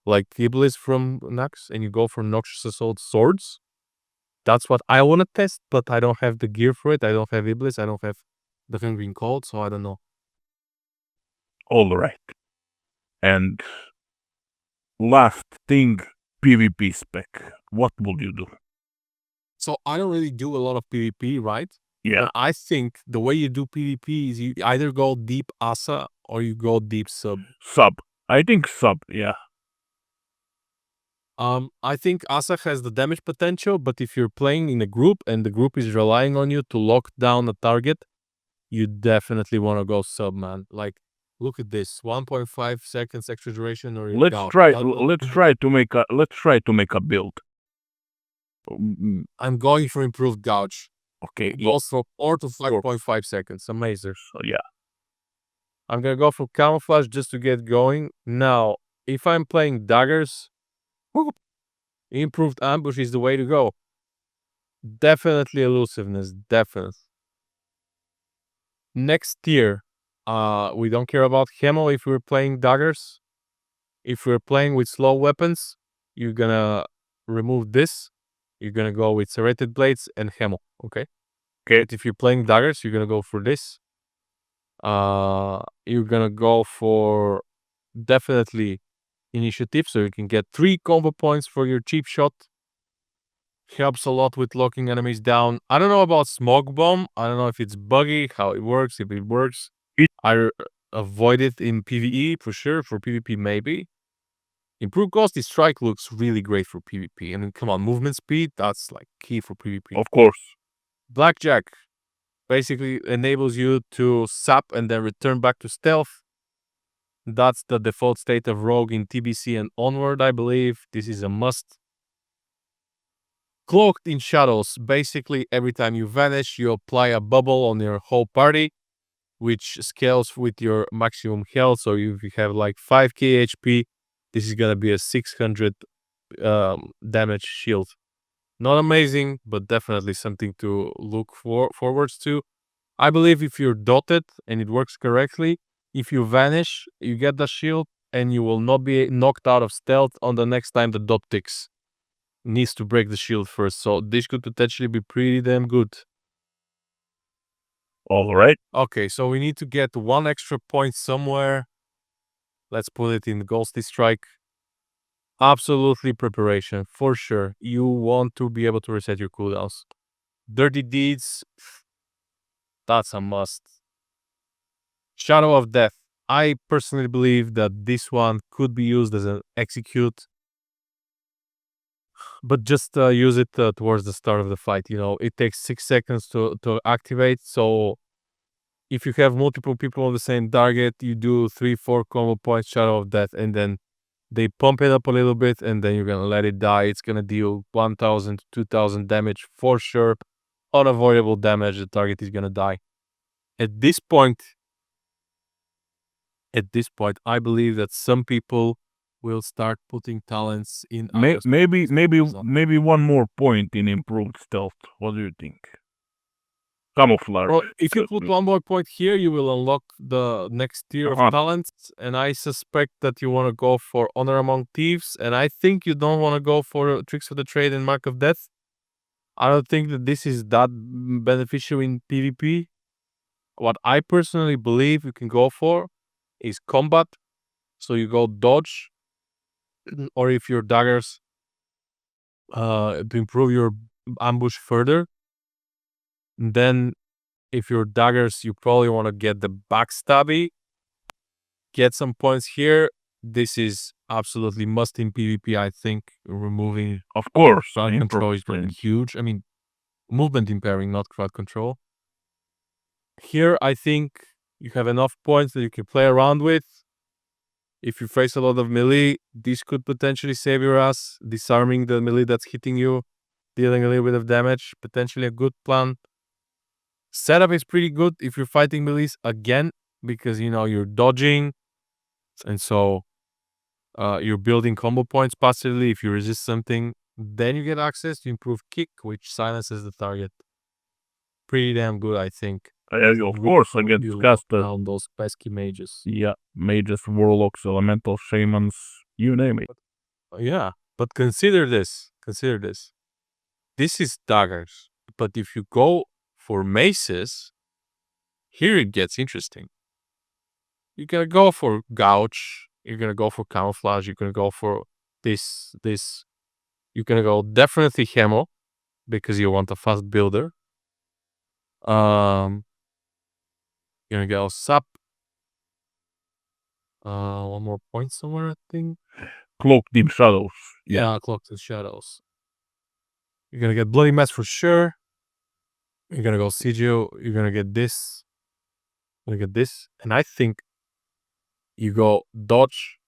like Iblis from Nax, and you go for Noxious Assault swords. That's what I want to test, but I don't have the gear for it. I don't have Iblis. I don't have the Hungry Cold, so I don't know. All right. And last thing, PVP spec. What will you do? So I don't really do a lot of PvP, right? Yeah. But I think the way you do PvP is you either go deep Asa or you go deep sub. Sub. I think sub, yeah. I think Asa has the damage potential, but if you're playing in a group and the group is relying on you to lock down a target, you definitely want to go sub, man. Like, look at this, 1.5 seconds extra duration, or Let's try to make a build. I'm going for improved gouge. Okay, It goes from 4 to 5.5 seconds. Amazing. So yeah. I'm gonna go for camouflage just to get going. Now, if I'm playing daggers, improved ambush is the way to go. Definitely elusiveness, definitely. Next tier, we don't care about Hemo if we're playing daggers. If we're playing with slow weapons, you're gonna remove this. You're gonna go with serrated blades and Hemo, okay? Okay. But if you're playing daggers, you're gonna go for this. You're gonna go for definitely initiative, so you can get 3 combo points for your cheap shot. Helps a lot with locking enemies down. I don't know about smoke bomb. I don't know if it's buggy, how it works, if it works. I avoid it in PvE for sure. For PvP, maybe. Improved ghosty strike looks really great for PvP. I mean, come on, movement speed, that's like key for PvP. Of course. Blackjack basically enables you to sap and then return back to stealth. That's the default state of rogue in TBC and onward, I believe. This is a must. Cloaked in shadows. Basically, every time you vanish, you apply a bubble on your whole party, which scales with your maximum health. So if you have like 5k HP, this is gonna be a 600 damage shield. Not amazing, but definitely something to look forwards to. I believe if you're dotted and it works correctly, if you vanish, you get the shield and you will not be knocked out of stealth on the next time the dot ticks. Needs to break the shield first, so this could potentially be pretty damn good. All right. Okay, so we need to get 1 extra point somewhere. Let's put it in Ghosty Strike. Absolutely preparation, for sure. You want to be able to reset your cooldowns. Dirty Deeds, that's a must. Shadow of Death. I personally believe that this one could be used as an execute, but just use it towards the start of the fight. You know, it takes 6 seconds to activate, so if you have multiple people on the same target, you do 3-4 combo points Shadow of Death, and then they pump it up a little bit, and then you're gonna let it die. It's gonna deal 1,000 to 2,000 damage for sure. Unavoidable damage. The target is gonna die. At this point, at this point, I believe that some people will start putting talents in maybe one more point in improved stealth. What do you think? Camouflage. Well, if you put one more point here, you will unlock the next tier of talents, and I suspect that you want to go for Honor Among Thieves, and I think you don't want to go for Tricks of the Trade and Mark of Death. I don't think that this is that beneficial in PvP. What I personally believe you can go for is combat. So you go dodge, or if your daggers to improve your ambush further. And then if your daggers, you probably want to get the backstabby, get some points here. This is absolutely must in PvP, I think. Removing, of course, crowd control is huge. I mean, movement impairing, not crowd control. Here, I think you have enough points that you can play around with. If you face a lot of melee, this could potentially save your ass, disarming the melee that's hitting you, dealing a little bit of damage, potentially a good plan. Setup is pretty good if you're fighting melees again, because you're dodging, and so you're building combo points passively. If you resist something, then you get access to improve kick, which silences the target. Pretty damn good, I think. Of course, against casters. Down those pesky mages. Yeah, mages, warlocks, elemental shamans, you name it. Yeah, but consider this. This is daggers, but if you go for maces, here it gets interesting. You're gonna go for gouge. You're gonna go for camouflage. You're gonna go for this. You're gonna go definitely Hemo because you want a fast builder. You're gonna go sap. One more point somewhere, I think. Cloaked in shadows. Yeah, cloaked in shadows. You're gonna get bloody mess for sure. You're gonna go Sigil. You're gonna get this. You're gonna get this, and I think you go dodge.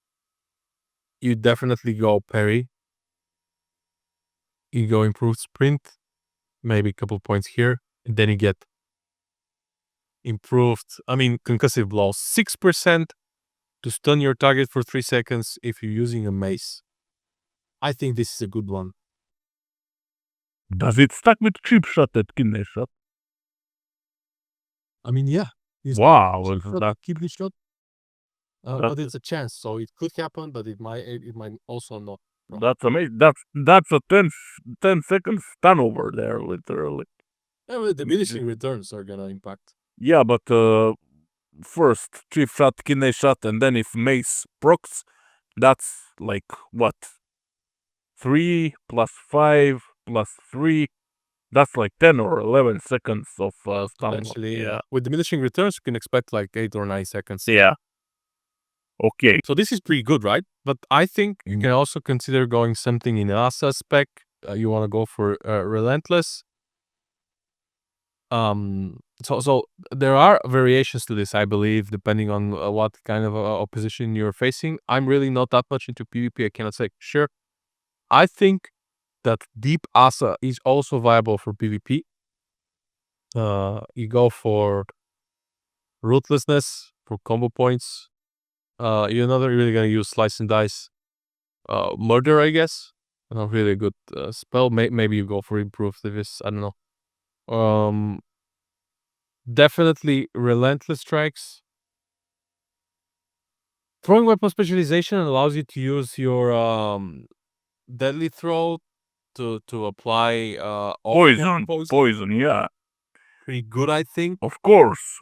You definitely go parry. You go improved sprint, maybe a couple points here, and then you get improved, concussive blow, 6% to stun your target for 3 seconds if you're using a mace. I think this is a good one. Does it stack with cheap shot at kidney shot? Yeah. Wow, kidney shot. But it's a chance, so it could happen, but it might also not. That's amazing. That's a 10 seconds stun over there, literally. Yeah, well, diminishing returns are gonna impact. Yeah, but first cheap shot, kidney shot, and then if mace procs, that's like what? 3 plus 5 plus 3. That's like 10 or 11 seconds of stun. Potentially, yeah. With diminishing returns, you can expect like 8 or 9 seconds. Yeah. Okay. So this is pretty good, right? But I think you can also consider going something in Asa spec. You want to go for Relentless. So there are variations to this, I believe, depending on what kind of opposition you're facing. I'm really not that much into PvP. I cannot say sure. I think that Deep Asa is also viable for PvP. You go for Ruthlessness for combo points. You're not really gonna use Slice and Dice. Murder, I guess. Not really a good spell. Maybe you go for Improved if it's, I don't know. Definitely Relentless Strikes. Throwing weapon specialization allows you to use your Deadly Throw to apply poison, yeah. Pretty good, I think. Of course.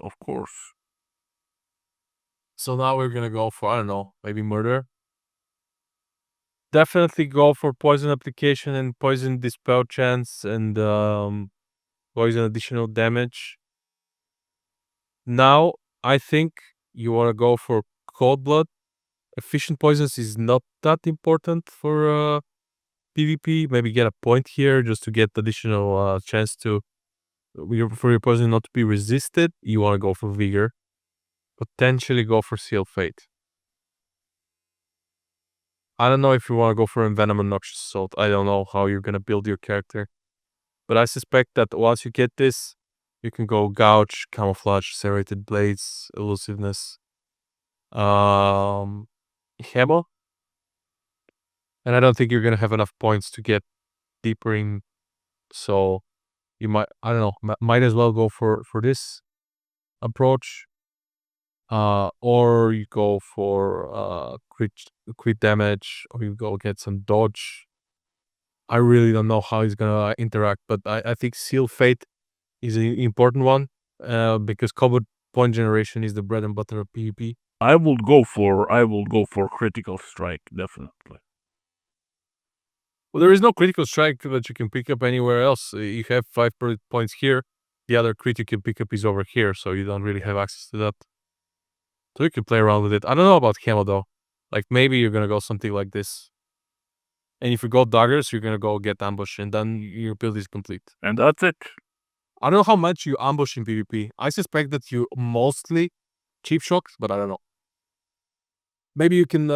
So now we're gonna go for, I don't know, maybe Murder. Definitely go for poison application and poison dispel chance and poison additional damage. Now, I think you want to go for Cold Blood. Efficient poisons is not that important for PvP. Maybe get a point here just to get additional chance to for your poison not to be resisted. You want to go for Vigor. Potentially go for Seal Fate. I don't know if you want to go for Envenom and Noxious Assault. I don't know how you're gonna build your character. But I suspect that once you get this, you can go Gouge, Camouflage, Serrated Blades, Elusiveness. Hemo, and I don't think you're gonna have enough points to get deeper in. So you might, I don't know, might as well go for this approach. Or you go for crit damage, or you go get some dodge. I really don't know how he's gonna interact, but I think Seal Fate is an important one, because combat point generation is the bread and butter of PvP. I will go for critical strike, definitely. Well, there is no critical strike that you can pick up anywhere else. You have 5 points here. The other crit you can pick up is over here, so you don't really have access to that. So you can play around with it. I don't know about Camo though. Like maybe you're gonna go something like this. And if you go daggers, you're gonna go get ambush, and then your build is complete. And that's it. I don't know how much you ambush in PvP. I suspect that you mostly cheap shocks, but I don't know. Maybe you can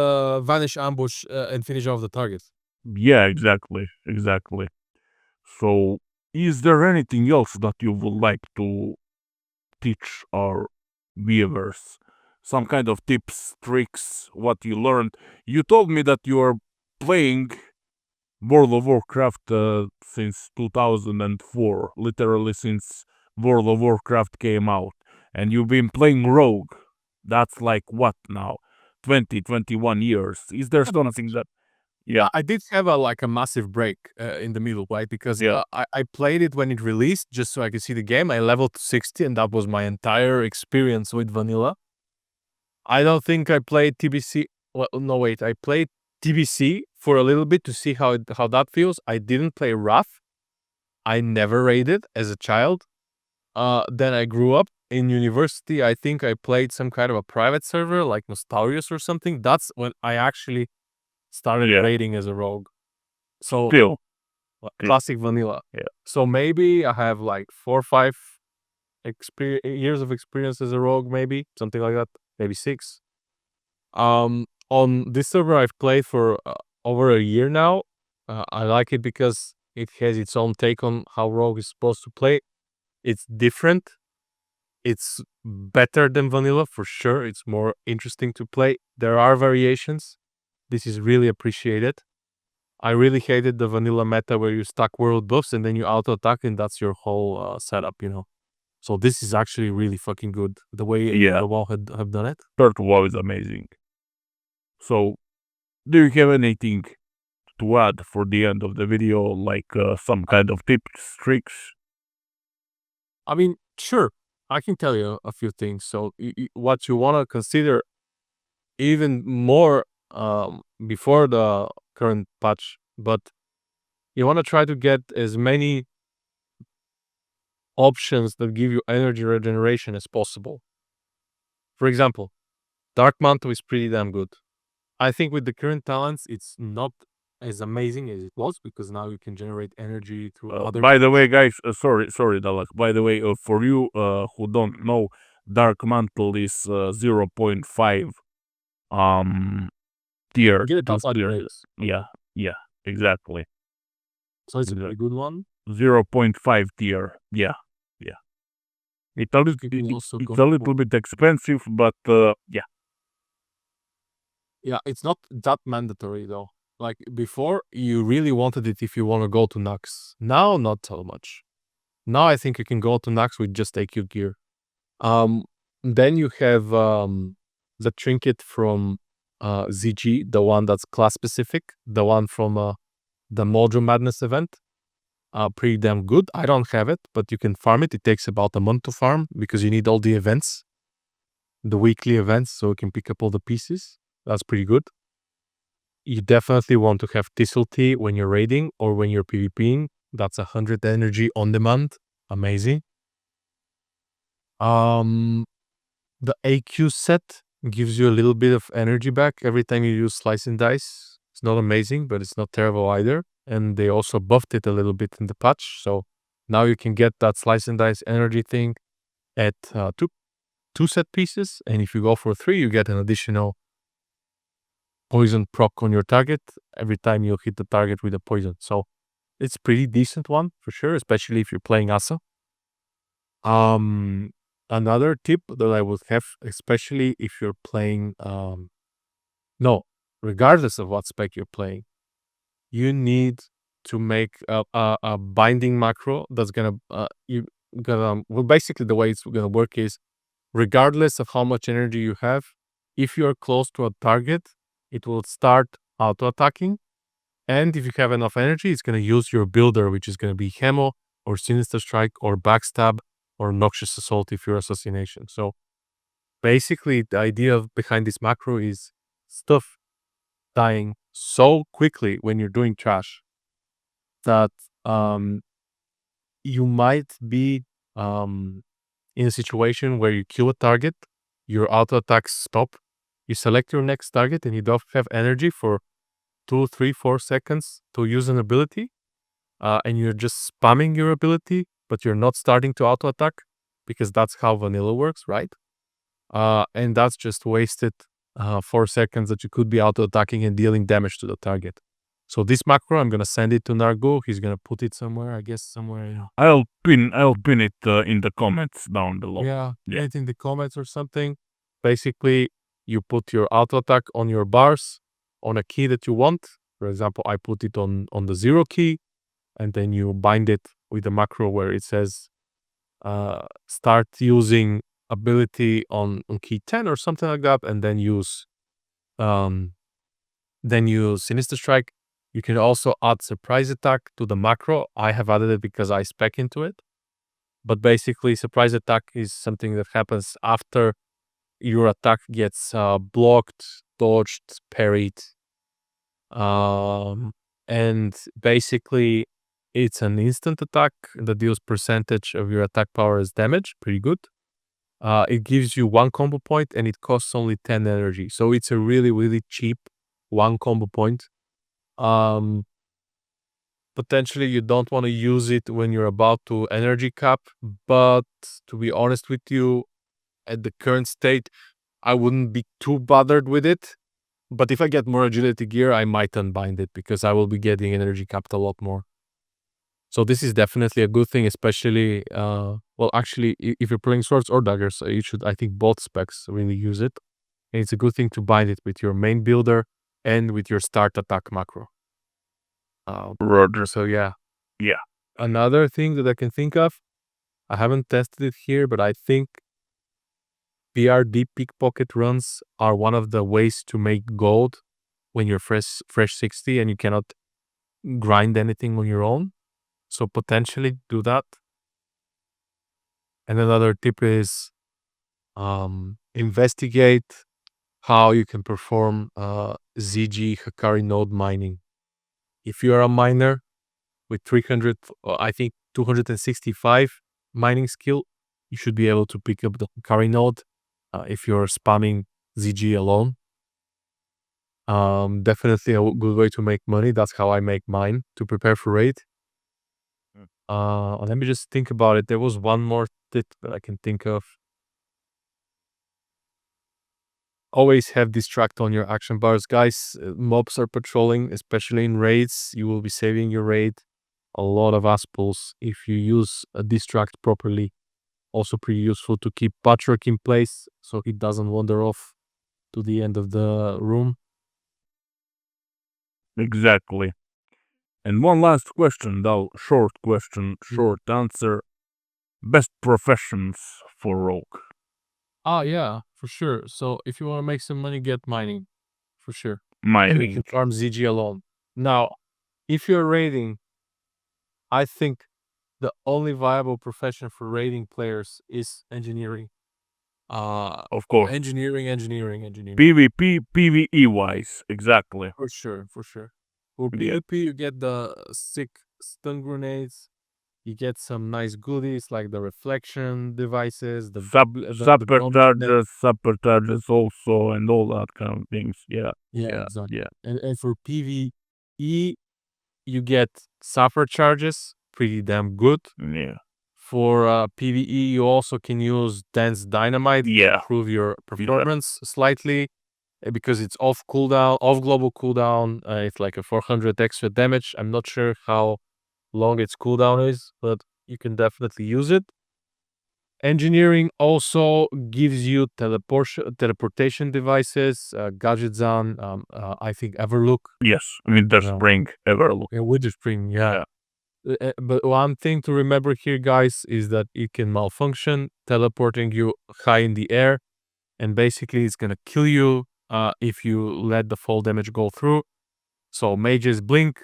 vanish ambush and finish off the target. Yeah, exactly. So, is there anything else that you would like to teach our viewers? Some kind of tips, tricks, what you learned? You told me that you are playing World of Warcraft since 2004, literally since World of Warcraft came out. And you've been playing Rogue. That's like what now? 20, 21 years. Is there something that... Yeah. I did have a massive break in the middle, right? Because Yeah. I played it when it released just so I could see the game. I leveled to 60, and that was my entire experience with vanilla. I don't think I played TBC. Well, no, wait. I played TBC for a little bit to see how that feels. I didn't play Rough. I never raided as a child. Then I grew up in university. I think I played some kind of a private server like Nostalgius or something. That's when I actually started raiding as a rogue. So Still. classic vanilla. Yeah. So maybe I have like 4 or 5 years of experience as a rogue, maybe something like that. Maybe 6. On this server I've played for over a year now. I like it because it has its own take on how rogue is supposed to play. It's different. It's better than vanilla for sure. It's more interesting to play. There are variations. This is really appreciated. I really hated the vanilla meta where you stack world buffs and then you auto attack, and that's your whole setup, you know. So this is actually really fucking good the way the WoW have done it. Third WoW is amazing. So, do you have anything to add for the end of the video, like some kind of tips, tricks? I mean, sure, I can tell you a few things. So what you want to consider even more before the current patch, but you want to try to get as many options that give you energy regeneration as possible. For example, Dark Mantle is pretty damn good. I think with the current talents, it's not as amazing as it was because now you can generate energy through other. By the way, guys, sorry, Dalek. By the way, for you who don't know, Dark Mantle is 0.5 tier. Get it top upgrades. Yeah, exactly. So it's a very good one. 0.5 tier. Yeah. It's a little bit expensive, but yeah. Yeah, it's not that mandatory though. Like before, you really wanted it if you want to go to Nax. Now, not so much. Now I think you can go to Nax with just AQ gear. Then you have the trinket from ZG, the one that's class specific, the one from the Mojo Madness event. Pretty damn good. I don't have it, but you can farm it. It takes about a month to farm because you need all the events, the weekly events, so you can pick up all the pieces. That's pretty good. You definitely want to have Subtlety when you're raiding or when you're PvPing. That's 100 energy on demand. Amazing. The AQ set gives you a little bit of energy back every time you use Slice and Dice. It's not amazing, but it's not terrible either. And they also buffed it a little bit in the patch. So now you can get that Slice and Dice energy thing at two set pieces. And if you go for 3, you get an additional poison proc on your target every time you hit the target with a poison. So it's pretty decent one for sure, especially if you're playing Asa. Another tip that I would have, especially if you're playing, regardless of what spec you're playing, you need to make a binding macro that's basically the way it's gonna work is, regardless of how much energy you have, if you're close to a target, it will start auto attacking. And if you have enough energy, it's gonna use your builder, which is gonna be Hemo or Sinister Strike or Backstab or Noxious Assault if you're Assassination. So basically, the idea behind this macro is stuff dying so quickly when you're doing trash that you might be in a situation where you kill a target, your auto attacks stop, you select your next target, and you don't have energy for 2, 3, 4 seconds to use an ability, and you're just spamming your ability, but you're not starting to auto attack because that's how vanilla works, right? And that's just wasted 4 seconds that you could be auto attacking and dealing damage to the target. So this macro, I'm gonna send it to Narghul. He's gonna put it somewhere, I guess somewhere. I'll pin it in the comments down below. Yeah, it in the comments or something. Basically, you put your auto attack on your bars on a key that you want. For example, I put it on the 0 key, and then you bind it with a macro where it says start using ability on key 10 or something like that, and then use Sinister Strike. You can also add Surprise Attack to the macro. I have added it because I spec into it. But basically, Surprise Attack is something that happens after your attack gets blocked, dodged, parried. And basically, it's an instant attack that deals percentage of your attack power as damage. Pretty good. It gives you 1 combo point and it costs only 10 energy. So it's a really, really cheap 1 combo point. Potentially you don't want to use it when you're about to energy cap, but to be honest with you, at the current state, I wouldn't be too bothered with it. But if I get more agility gear, I might unbind it because I will be getting energy capped a lot more. So this is definitely a good thing, especially, actually, if you're playing swords or daggers, you should, I think both specs really use it. And it's a good thing to bind it with your main builder and with your start attack macro. Roger. So yeah. Yeah. Another thing that I can think of, I haven't tested it here, but I think PRD pickpocket runs are one of the ways to make gold when you're fresh 60 and you cannot grind anything on your own. So potentially do that. And another tip is investigate how you can perform ZG Hikari node mining. If you are a miner with 300, I think 265 mining skill, you should be able to pick up the Hikari node if you're spamming ZG alone. Definitely a good way to make money. That's how I make mine to prepare for raid. Let me just think about it. There was one more tip that I can think of. Always have distract on your action bars, guys. Mobs are patrolling, especially in raids. You will be saving your raid a lot of aspulls if you use a distract properly. Also pretty useful to keep Patrick in place so he doesn't wander off to the end of the room. Exactly. And one last question, though. Short question, short answer. Best professions for Rogue. Yeah, for sure. So if you want to make some money, get mining. For sure. Mining. And you can farm ZG alone. Now, if you're raiding, I think the only viable profession for raiding players is engineering. Of course. Engineering. PvP, PvE wise, exactly. For sure. For Yeah. PvP, you get the sick stun grenades. You get some nice goodies like the reflection devices, the Sabotages also, and all that kind of things. Yeah. Exactly. And for PvE, you get suffer charges, pretty damn good. Yeah. For PvE, you also can use dense dynamite to improve your performance slightly because it's off global cooldown. It's like a 400 extra damage. I'm not sure how long its cooldown is, but you can definitely use it. Engineering also gives you teleportation devices, Gadgetzan, I think Everlook. Yes, Winter No. Spring, Everlook. Yeah, Winter Spring, yeah. But one thing to remember here, guys, is that it can malfunction, teleporting you high in the air, and basically it's gonna kill you if you let the fall damage go through. So mages blink,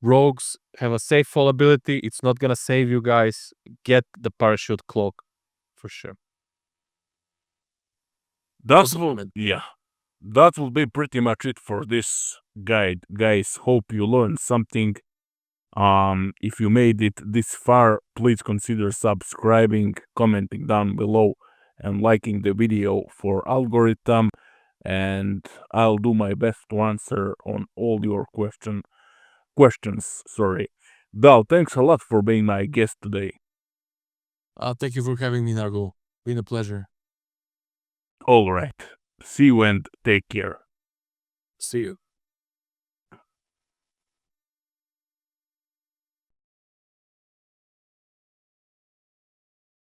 rogues have a safe fall ability. It's not gonna save you guys. Get the parachute cloak for sure. That will be pretty much it for this guide, guys. Hope you learned something. If you made it this far, please consider subscribing, commenting down below, and liking the video for algorithm. And I'll do my best to answer on all your questions. Sorry, Dal. Thanks a lot for being my guest today. Thank you for having me, Narghul. Been a pleasure. All right. See you and take care. See you.